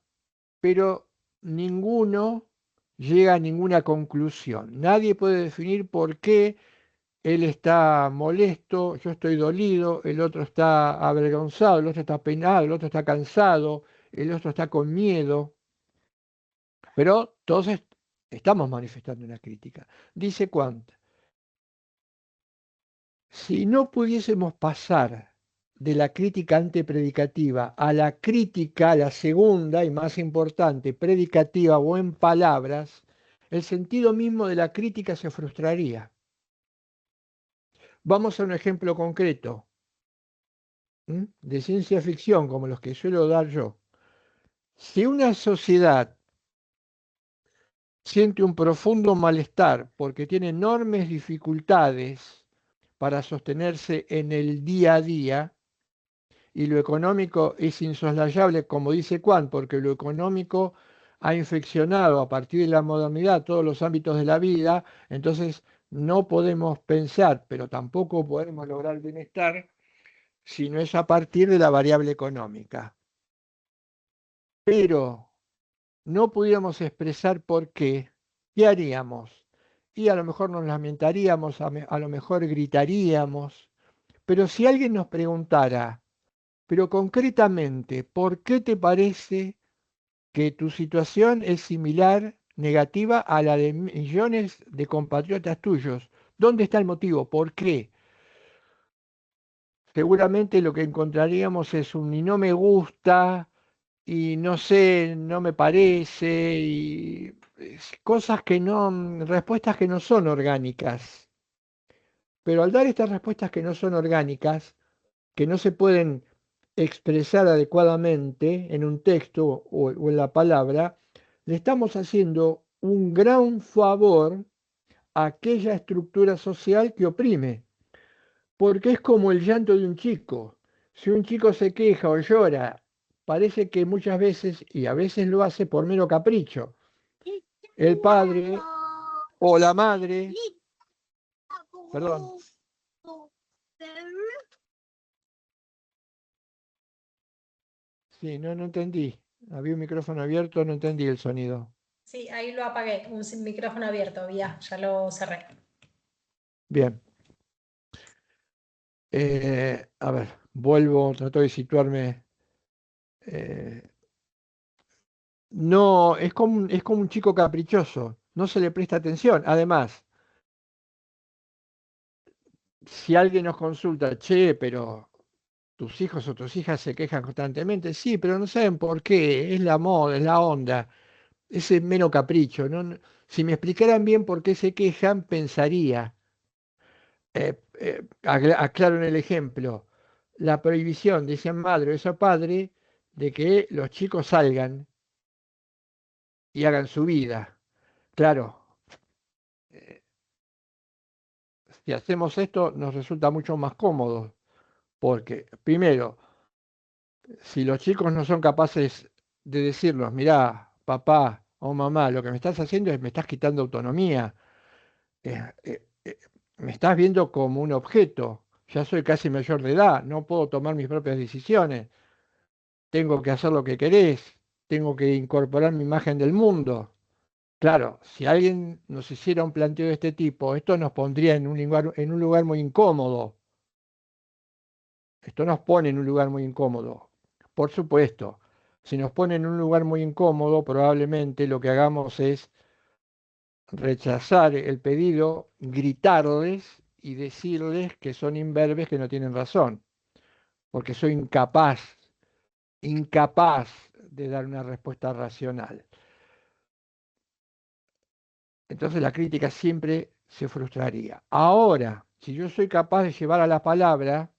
Speaker 1: pero ninguno llega a ninguna conclusión. Nadie puede definir por qué él está molesto, yo estoy dolido, el otro está avergonzado, el otro está penado, el otro está cansado, el otro está con miedo, pero todos estamos manifestando una crítica. Dice Kant, Si no pudiésemos pasar de la crítica antepredicativa a la crítica, la segunda y más importante, predicativa o en palabras, el sentido mismo de la crítica se frustraría. Vamos a un ejemplo concreto, de ciencia ficción, como los que suelo dar yo. Si una sociedad siente un profundo malestar porque tiene enormes dificultades para sostenerse en el día a día, y lo económico es insoslayable, como dice Kant, porque lo económico ha infeccionado a partir de la modernidad todos los ámbitos de la vida, entonces no podemos pensar, pero tampoco podemos lograr bienestar si no es a partir de la variable económica. Pero no pudiéramos expresar por qué, ¿qué haríamos? Y a lo mejor nos lamentaríamos, a lo mejor gritaríamos, pero si alguien nos preguntara, pero concretamente, ¿por qué te parece que tu situación es similar, negativa a la de millones de compatriotas tuyos? ¿Dónde está el motivo? ¿Por qué? Seguramente lo que encontraríamos es un y no me gusta, y no sé, no me parece, y cosas que no, respuestas que no son orgánicas. Pero al dar estas respuestas que no son orgánicas, que no se pueden expresar adecuadamente en un texto o en la palabra, le estamos haciendo un gran favor a aquella estructura social que oprime, porque es como el llanto de un chico. Si un chico se queja o llora, parece que muchas veces, y a veces lo hace por mero capricho, el padre o la madre, perdón, sí, no entendí. Había un micrófono abierto, no entendí el sonido.
Speaker 2: Sí, ahí lo apagué, un micrófono abierto, ya lo cerré.
Speaker 1: Bien. A ver, vuelvo, trato de situarme. eh, no, es como un chico caprichoso, no se le presta atención. Además, si alguien nos consulta, che, pero tus hijos o tus hijas se quejan constantemente, sí, pero no saben por qué, es la moda, es la onda, es el mero capricho. Si me explicaran bien por qué se quejan, pensaría. Aclaro en el ejemplo, la prohibición de esa madre o ese padre de que los chicos salgan y hagan su vida. Claro, eh, si hacemos esto nos resulta mucho más cómodo, porque primero, si los chicos no son capaces de decirnos, mirá, papá o mamá, lo que me estás haciendo es me estás quitando autonomía, eh, eh, eh, me estás viendo como un objeto, ya soy casi mayor de edad, no puedo tomar mis propias decisiones, tengo que hacer lo que querés, tengo que incorporar mi imagen del mundo. Claro, si alguien nos hiciera un planteo de este tipo, esto nos pondría en un lugar muy incómodo. Esto nos pone en un lugar muy incómodo. Por supuesto, si nos pone en un lugar muy incómodo, probablemente lo que hagamos es rechazar el pedido, gritarles y decirles que son imberbes, que no tienen razón, porque soy incapaz de dar una respuesta racional. Entonces la crítica siempre se frustraría. Ahora, si yo soy capaz de llevar a la palabra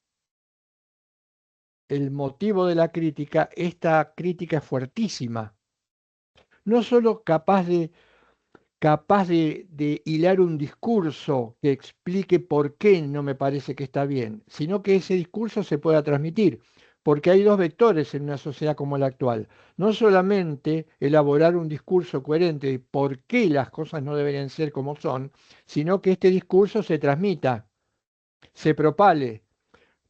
Speaker 1: el motivo de la crítica, esta crítica es fuertísima. No solo capaz de hilar un discurso que explique por qué no me parece que está bien, sino que ese discurso se pueda transmitir, porque hay dos vectores en una sociedad como la actual. No solamente elaborar un discurso coherente de por qué las cosas no deberían ser como son, sino que este discurso se transmita, se propale,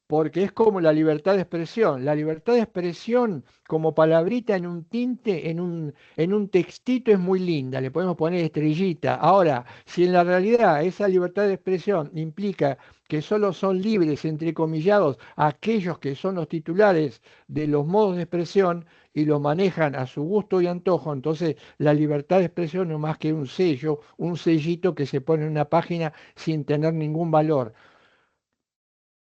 Speaker 1: porque es como la libertad de expresión. La libertad de expresión como palabrita en un tinte, en un textito es muy linda, le podemos poner estrellita. Ahora, si en la realidad esa libertad de expresión implica que solo son libres, entrecomillados, aquellos que son los titulares de los modos de expresión y los manejan a su gusto y antojo, entonces la libertad de expresión no es más que un sello, un sellito que se pone en una página sin tener ningún valor.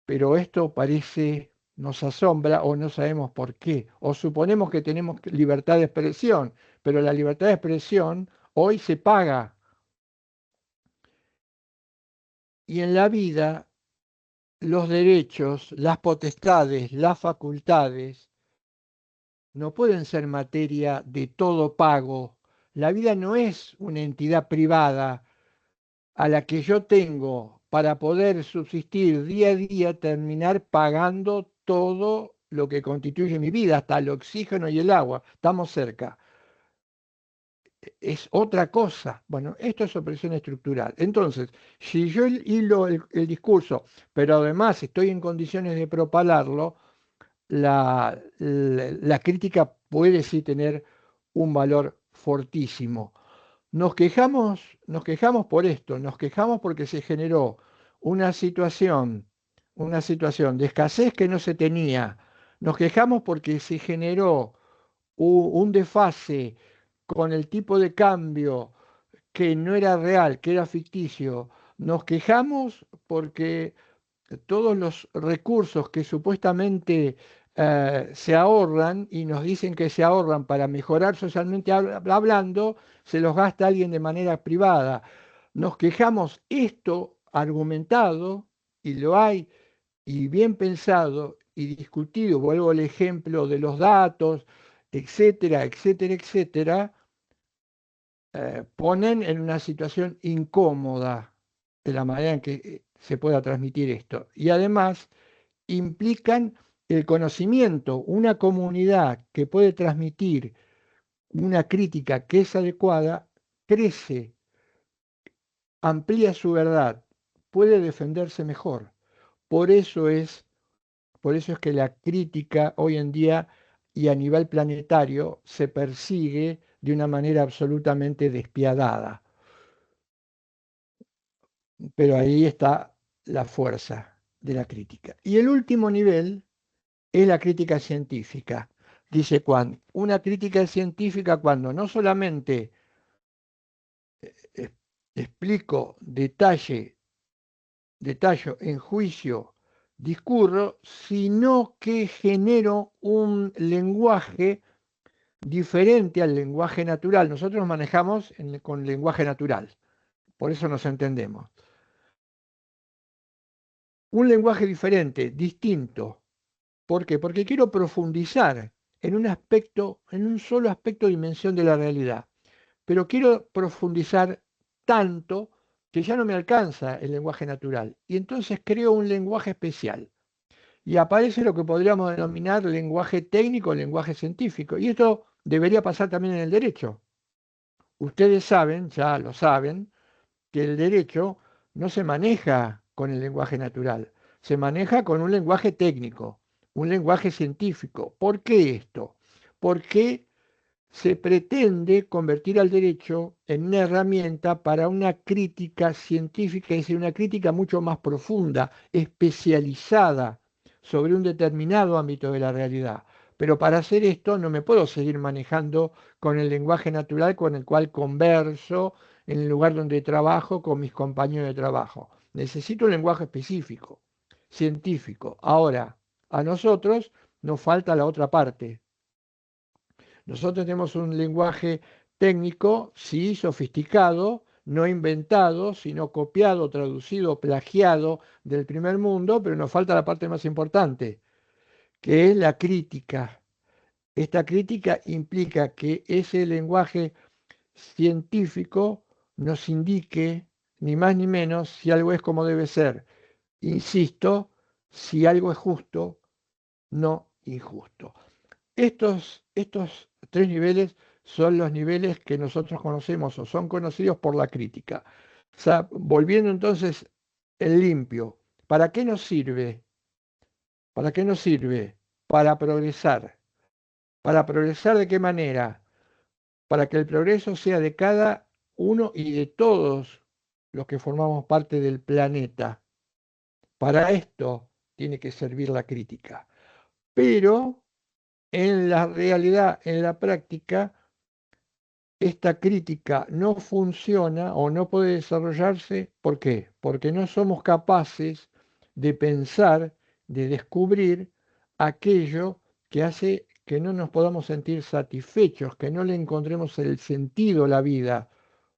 Speaker 1: pero esto parece, nos asombra o no sabemos por qué, o suponemos que tenemos libertad de expresión, pero la libertad de expresión hoy se paga y en la vida los derechos, las potestades, las facultades no pueden ser materia de todo pago. La vida no es una entidad privada a la que yo tengo para poder subsistir día a día, terminar pagando todo lo que constituye mi vida, hasta el oxígeno y el agua. Estamos cerca. Es otra cosa. Bueno, esto es opresión estructural. Entonces, si yo hilo el discurso, pero además estoy en condiciones de propalarlo, la crítica puede sí tener un valor fortísimo. Nos quejamos por esto, nos quejamos porque se generó una situación, una situación de escasez que no se tenía. Nos quejamos porque se generó un desfase con el tipo de cambio que no era real, que era ficticio. Nos quejamos porque todos los recursos que supuestamente se ahorran y nos dicen que se ahorran para mejorar socialmente hablando, se los gasta alguien de manera privada. Nos quejamos esto argumentado, y lo hay, y bien pensado y discutido, vuelvo al ejemplo de los datos, etcétera, etcétera, etcétera, ponen en una situación incómoda de la manera en que se pueda transmitir esto. Y además implican el conocimiento, una comunidad que puede transmitir una crítica que es adecuada, crece, amplía su verdad, puede defenderse mejor. Por eso es, por eso es que la crítica hoy en día y a nivel planetario se persigue de una manera absolutamente despiadada. Pero ahí está la fuerza de la crítica. Y el último nivel es la crítica científica. Dice Kant, una crítica científica cuando no solamente eh, explico, detallo, enjuicio, discurro, sino que genero un lenguaje diferente al lenguaje natural. Nosotros nos manejamos con lenguaje natural, por eso nos entendemos. Un lenguaje diferente, distinto. ¿Por qué? Porque quiero profundizar en un aspecto, en un solo aspecto o dimensión de la realidad. Pero quiero profundizar tanto que ya no me alcanza el lenguaje natural. Y entonces creo un lenguaje especial. Y aparece lo que podríamos denominar lenguaje técnico o lenguaje científico. Y esto debería pasar también en el derecho. Ustedes saben, ya lo saben, que el derecho no se maneja con el lenguaje natural, se maneja con un lenguaje técnico, un lenguaje científico. ¿Por qué esto? Porque se pretende convertir al derecho en una herramienta para una crítica científica, es decir, una crítica mucho más profunda, especializada sobre un determinado ámbito de la realidad. Pero para hacer esto no me puedo seguir manejando con el lenguaje natural con el cual converso en el lugar donde trabajo con mis compañeros de trabajo. Necesito un lenguaje específico, científico. Ahora, a nosotros nos falta la otra parte. Nosotros tenemos un lenguaje técnico, sí, sofisticado, no inventado, sino copiado, traducido, plagiado del primer mundo, pero nos falta la parte más importante, que es la crítica. Esta crítica implica que ese lenguaje científico nos indique, ni más ni menos, si algo es como debe ser. Insisto, si algo es justo, no injusto. Estos tres niveles son los niveles que nosotros conocemos o son conocidos por la crítica. O sea, volviendo entonces el limpio, ¿para qué nos sirve? ¿Para qué nos sirve? Para progresar. ¿Para progresar de qué manera? Para que el progreso sea de cada uno y de todos los que formamos parte del planeta. Para esto tiene que servir la crítica. Pero en la realidad, en la práctica, esta crítica no funciona o no puede desarrollarse. ¿Por qué? Porque no somos capaces de pensar, de descubrir aquello que hace que no nos podamos sentir satisfechos, que no le encontremos el sentido a la vida.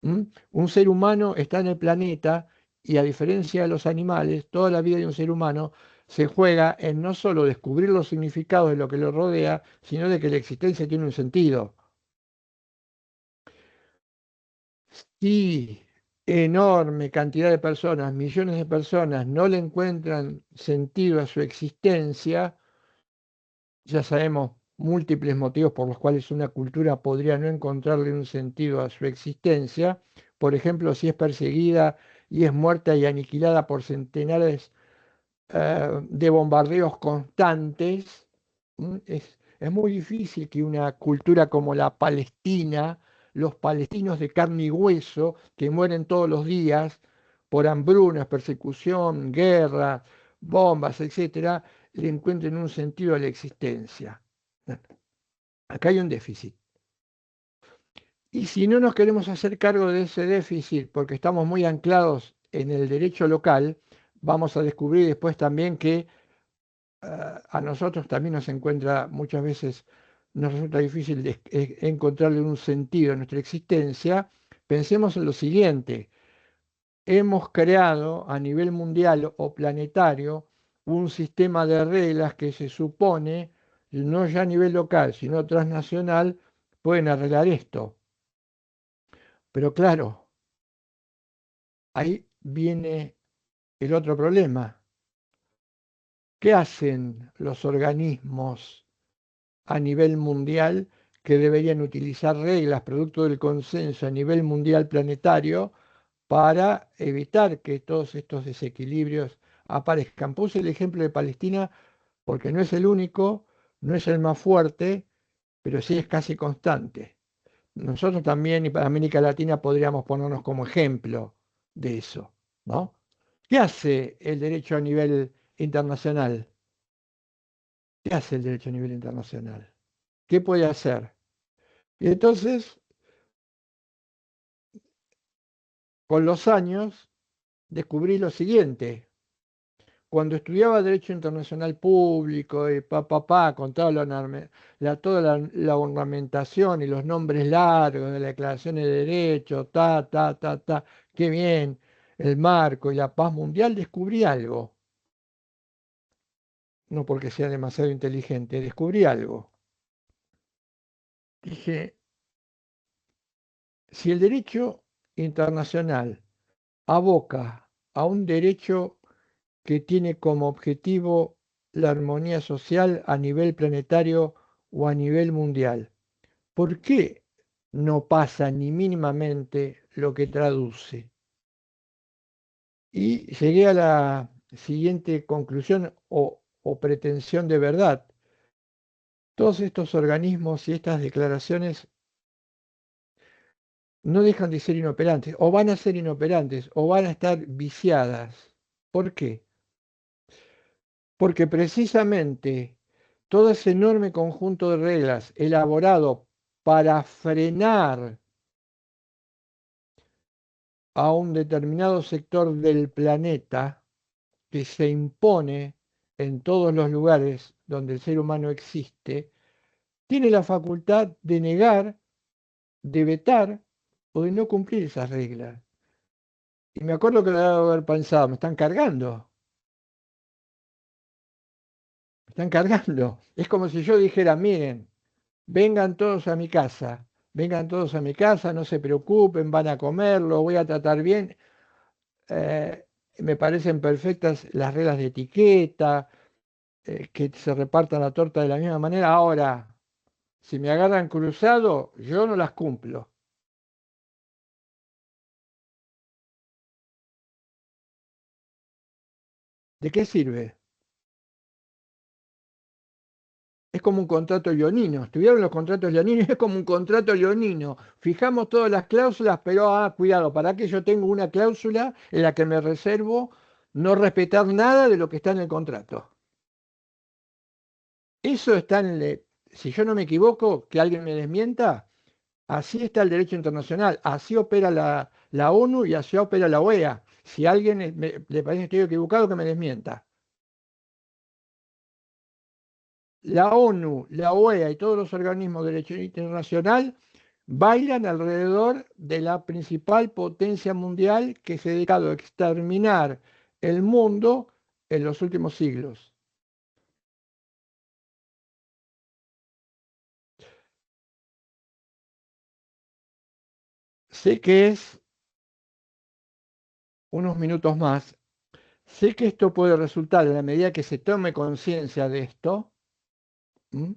Speaker 1: ¿Mm? Un ser humano está en el planeta y a diferencia de los animales, toda la vida de un ser humano se juega en no solo descubrir los significados de lo que lo rodea, sino de que la existencia tiene un sentido. Si enorme cantidad de personas, millones de personas, no le encuentran sentido a su existencia, ya sabemos múltiples motivos por los cuales una cultura podría no encontrarle un sentido a su existencia. Por ejemplo, si es perseguida y es muerta y aniquilada por centenares de bombardeos constantes. Es muy difícil que una cultura como la Palestina, los palestinos de carne y hueso, que mueren todos los días por hambrunas, persecución, guerra, bombas, etcétera, le encuentren un sentido a la existencia. Acá hay un déficit. Y si no nos queremos hacer cargo de ese déficit porque estamos muy anclados en el derecho local, vamos a descubrir después también que a nosotros también nos encuentra muchas veces, nos resulta difícil encontrarle un sentido a nuestra existencia. Pensemos en lo siguiente: hemos creado a nivel mundial o planetario un sistema de reglas que se supone, no ya a nivel local, sino transnacional, pueden arreglar esto. Pero claro, ahí viene el otro problema. ¿Qué hacen los organismos a nivel mundial que deberían utilizar reglas producto del consenso a nivel mundial planetario para evitar que todos estos desequilibrios aparezcan? Puse el ejemplo de Palestina porque no es el único, no es el más fuerte, pero sí es casi constante. Nosotros también y para América Latina podríamos ponernos como ejemplo de eso, ¿no? ¿Qué hace el derecho a nivel internacional? ¿Qué hace el derecho a nivel internacional? ¿Qué puede hacer? Y entonces, con los años, descubrí lo siguiente. Cuando estudiaba Derecho Internacional Público y con toda toda la ornamentación y los nombres largos de la Declaración de Derechos, qué bien, el marco y la paz mundial, descubrí algo. No porque sea demasiado inteligente, descubrí algo. Dije, si el derecho internacional aboca a un derecho que tiene como objetivo la armonía social a nivel planetario o a nivel mundial, ¿por qué no pasa ni mínimamente lo que traduce? Y llegué a la siguiente conclusión o pretensión de verdad. Todos estos organismos y estas declaraciones no dejan de ser inoperantes, o van a ser inoperantes, o van a estar viciadas. ¿Por qué? Porque precisamente todo ese enorme conjunto de reglas elaborado para frenar a un determinado sector del planeta que se impone en todos los lugares donde el ser humano existe, tiene la facultad de negar, de vetar o de no cumplir esas reglas. Y me acuerdo que lo debo haber pensado, me están cargando, me están cargando. Es como si yo dijera, miren, vengan todos a mi casa, vengan todos a mi casa, no se preocupen, van a comer, lo voy a tratar bien. Me parecen perfectas las reglas de etiqueta, que se repartan la torta de la misma manera. Ahora, si me agarran cruzado, yo no las cumplo. ¿De qué sirve? Es como un contrato leonino. ¿Estuvieron los contratos leoninos? Es como un contrato leonino. Fijamos todas las cláusulas, pero cuidado, para que yo tengo una cláusula en la que me reservo no respetar nada de lo que está en el contrato. Eso está si yo no me equivoco, que alguien me desmienta, así está el derecho internacional, así opera la ONU y así opera la OEA. Si a alguien le parece que estoy equivocado, que me desmienta. la ONU, la OEA y todos los organismos de derecho internacional bailan alrededor de la principal potencia mundial que se ha dedicado a exterminar el mundo en los últimos siglos. Sé que es unos minutos más. Sé que esto puede resultar, en la medida que se tome conciencia de esto, ¿m?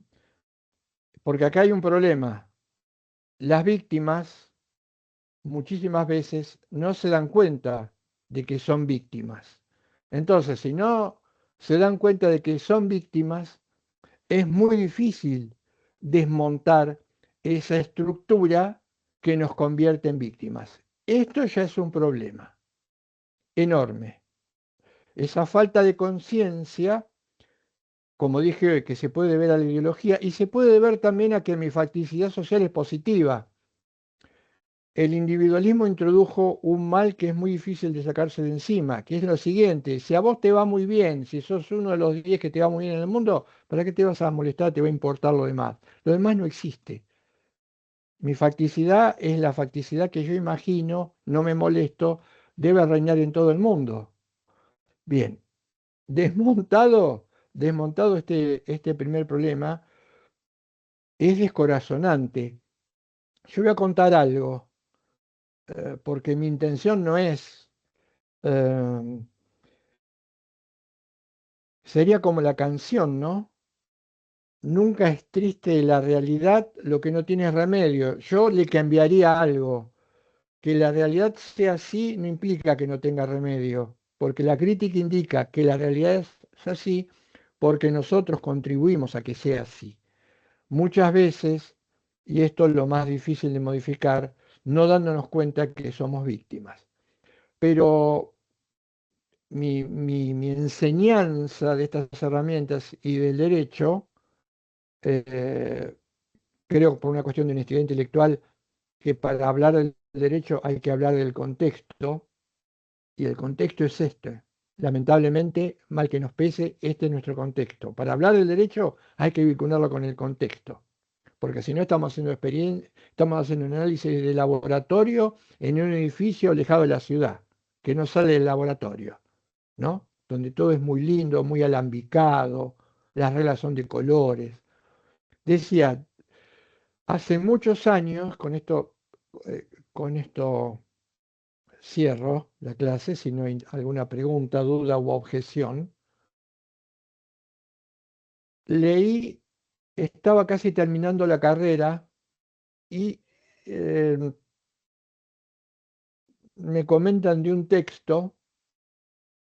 Speaker 1: Porque acá hay un problema. Las víctimas muchísimas veces no se dan cuenta de que son víctimas. Entonces, si no se dan cuenta de que son víctimas, es muy difícil desmontar esa estructura que nos convierte en víctimas. Esto ya es un problema enorme. Esa falta de conciencia, como dije hoy, que se puede ver a la ideología y se puede ver también a que mi facticidad social es positiva. El individualismo introdujo un mal que es muy difícil de sacarse de encima, que es lo siguiente: si a vos te va muy bien, si sos uno de los 10 que te va muy bien en el mundo, ¿para qué te vas a molestar? Te va a importar lo demás. Lo demás no existe. Mi facticidad es la facticidad que yo imagino, no me molesto, debe reinar en todo el mundo. Bien, desmontado este primer problema, es descorazonante. Yo voy a contar algo, porque mi intención no es... eh, sería como la canción, ¿no? Nunca es triste la realidad lo que no tiene remedio. Yo le cambiaría algo. Que la realidad sea así no implica que no tenga remedio, porque la crítica indica que la realidad es así porque nosotros contribuimos a que sea así. Muchas veces, y esto es lo más difícil de modificar, no dándonos cuenta que somos víctimas. Pero mi enseñanza de estas herramientas y del derecho, eh, creo por una cuestión de honestidad intelectual, que para hablar del derecho hay que hablar del contexto, y el contexto es este. Lamentablemente, mal que nos pese, este es nuestro contexto. Para hablar del derecho hay que vincularlo con el contexto, porque si no estamos haciendo estamos haciendo un análisis de laboratorio en un edificio alejado de la ciudad, que no sale del laboratorio, ¿no? Donde todo es muy lindo, muy alambicado, las reglas son de colores. Decía, hace muchos años, con esto cierro la clase, si no hay alguna pregunta, duda u objeción. Leí, estaba casi terminando la carrera y eh, me comentan de un texto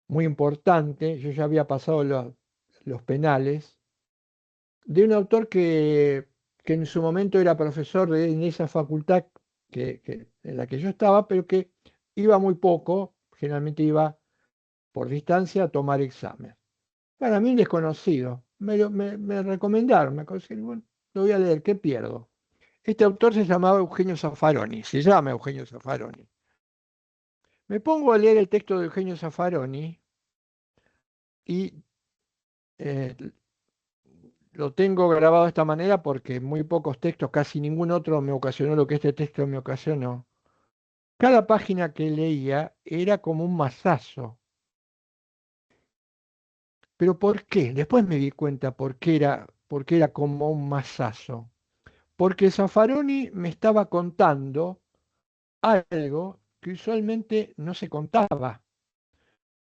Speaker 1: muy importante, yo ya había pasado los penales, de un autor que en su momento era profesor en esa facultad en la que yo estaba, pero que iba muy poco, generalmente iba por distancia a tomar examen. Para mí un desconocido. Me recomendaron, me aconsejaron, bueno, lo voy a leer, ¿qué pierdo? Este autor se llamaba Eugenio Zaffaroni, se llama Eugenio Zaffaroni. Me pongo a leer el texto de Eugenio Zaffaroni y eh, lo tengo grabado de esta manera porque muy pocos textos, casi ningún otro me ocasionó lo que este texto me ocasionó. Cada página que leía era como un mazazo. ¿Pero por qué? Después me di cuenta por qué era como un mazazo. Porque Zaffaroni me estaba contando algo que usualmente no se contaba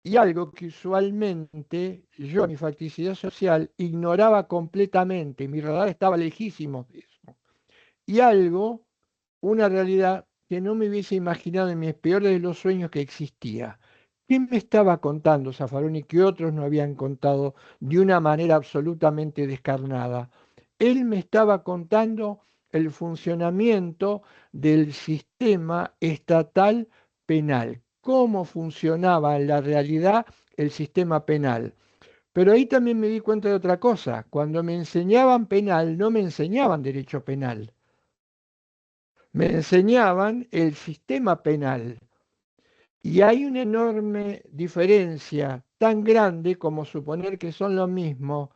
Speaker 1: y algo que usualmente yo, en mi facticidad social, ignoraba completamente. Mi radar estaba lejísimo de eso. Y algo, una realidad que no me hubiese imaginado en mis peores de los sueños que existía. ¿Qué me estaba contando Zaffaroni que otros no habían contado de una manera absolutamente descarnada? Él me estaba contando el funcionamiento del sistema estatal penal, cómo funcionaba en la realidad el sistema penal. Pero ahí también me di cuenta de otra cosa. Cuando me enseñaban penal, no me enseñaban derecho penal, me enseñaban el sistema penal. Y hay una enorme diferencia, tan grande como suponer que son lo mismo,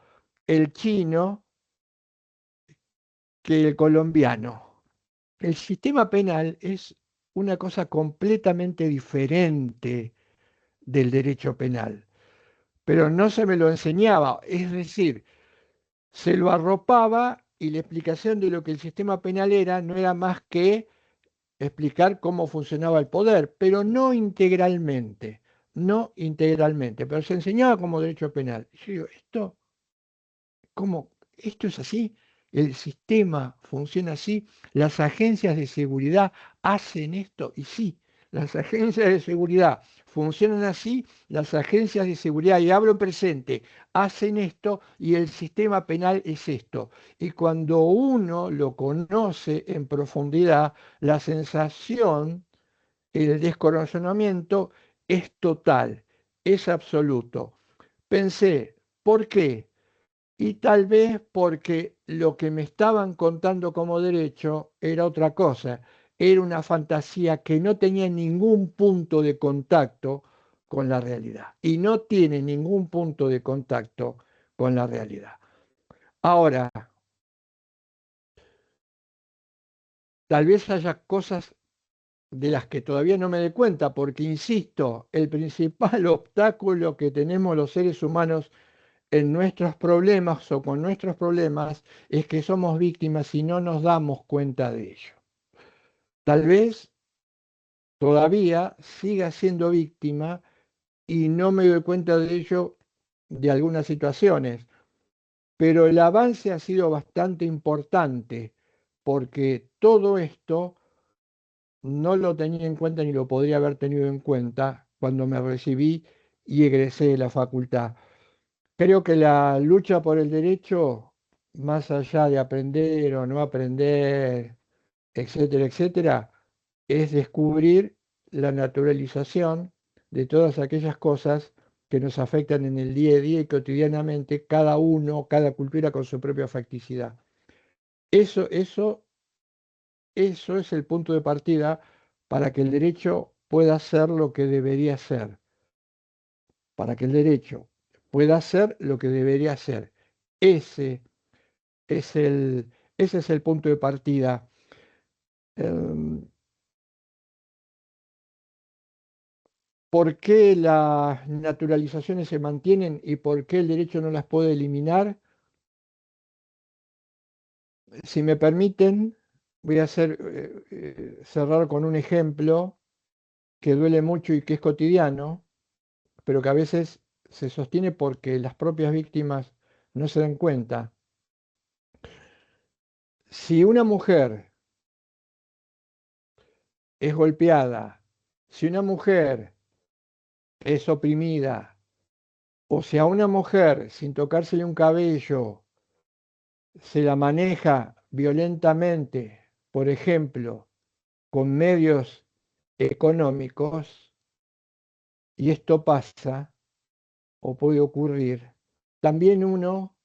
Speaker 1: el chino que el colombiano. El sistema penal es una cosa completamente diferente del derecho penal, pero no se me lo enseñaba, es decir, se lo arropaba y la explicación de lo que el sistema penal era no era más que explicar cómo funcionaba el poder, pero no integralmente, no integralmente, pero se enseñaba como derecho penal. Y yo digo, ¿cómo? ¿Esto es así? ¿El sistema funciona así? ¿Las agencias de seguridad hacen esto? Y sí, las agencias de seguridad funcionan así, las agencias de seguridad, y hablo en presente, hacen esto y el sistema penal es esto. Y cuando uno lo conoce en profundidad, la sensación, el desconocimiento es total, es absoluto. Pensé, ¿por qué? Y tal vez porque lo que me estaban contando como derecho era otra cosa, era una fantasía que no tenía ningún punto de contacto con la realidad y no tiene ningún punto de contacto con la realidad. Ahora, tal vez haya cosas de las que todavía no me dé cuenta, porque insisto, el principal obstáculo que tenemos los seres humanos en nuestros problemas o con nuestros problemas es que somos víctimas y no nos damos cuenta de ello. Tal vez todavía siga siendo víctima y no me doy cuenta de ello de algunas situaciones, pero el avance ha sido bastante importante porque todo esto no lo tenía en cuenta ni lo podría haber tenido en cuenta cuando me recibí y egresé de la facultad. Creo que la lucha por el derecho, más allá de aprender o no aprender, etcétera, etcétera, es descubrir la naturalización de todas aquellas cosas que nos afectan en el día a día y cotidianamente, cada uno, cada cultura con su propia facticidad. Eso, eso, eso es el punto de partida para que el derecho pueda ser lo que debería ser, para que el derecho pueda ser lo que debería ser. Ese es ese es el punto de partida. Em, ¿Por qué las naturalizaciones se mantienen y por qué el derecho no las puede eliminar? Si me permiten, voy a cerrar con un ejemplo que duele mucho y que es cotidiano, pero que a veces se sostiene porque las propias víctimas no se dan cuenta. Si una mujer es golpeada, si una mujer es oprimida, o si a una mujer, sin tocársele un cabello, se la maneja violentamente, por ejemplo, con medios económicos, y esto pasa o puede ocurrir, también uno,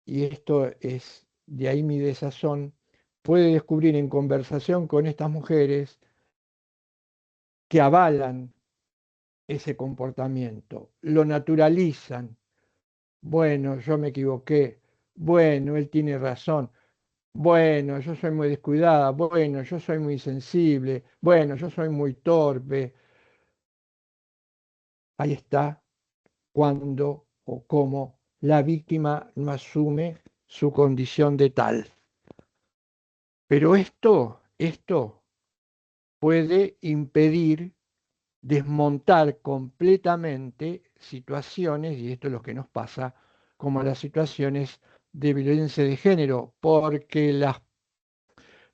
Speaker 1: y esto es de ahí mi desazón, puede descubrir en conversación con estas mujeres que avalan ese comportamiento, lo naturalizan. Bueno, yo me equivoqué. Bueno, él tiene razón. Bueno, yo soy muy descuidada. Bueno, yo soy muy sensible. Bueno, yo soy muy torpe. Ahí está cuando o cómo la víctima no asume su condición de tal. Pero esto puede impedir desmontar completamente situaciones, y esto es lo que nos pasa, como las situaciones de violencia de género, porque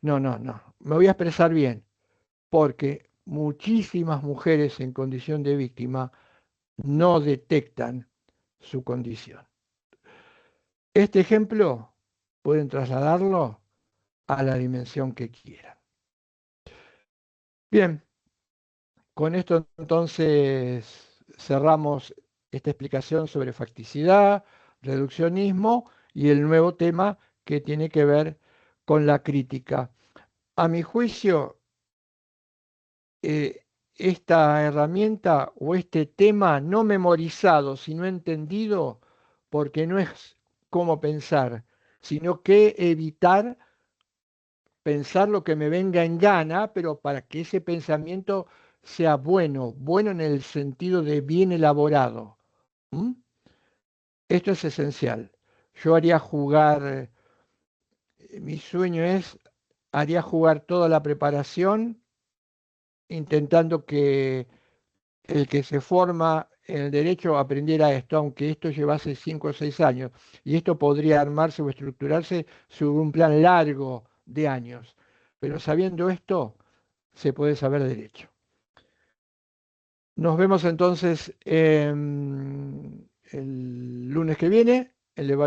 Speaker 1: no, me voy a expresar bien, porque muchísimas mujeres en condición de víctima no detectan su condición. Este ejemplo pueden trasladarlo a la dimensión que quieran. Bien, con esto entonces cerramos esta explicación sobre facticidad, reduccionismo y el nuevo tema que tiene que ver con la crítica. A mi juicio, esta herramienta o este tema no memorizado, sino entendido, porque no es cómo pensar, sino que evitar pensar lo que me venga en gana, pero para que ese pensamiento sea bueno, bueno en el sentido de bien elaborado. ¿Mm? Esto es esencial. Yo haría jugar, mi sueño es, haría jugar toda la preparación, intentando que el que se forma en el derecho aprendiera esto, aunque esto llevase 5 o 6 años. Y esto podría armarse o estructurarse sobre un plan largo de años. Pero sabiendo esto, se puede saber derecho. Nos vemos entonces el lunes que viene, el evaluación.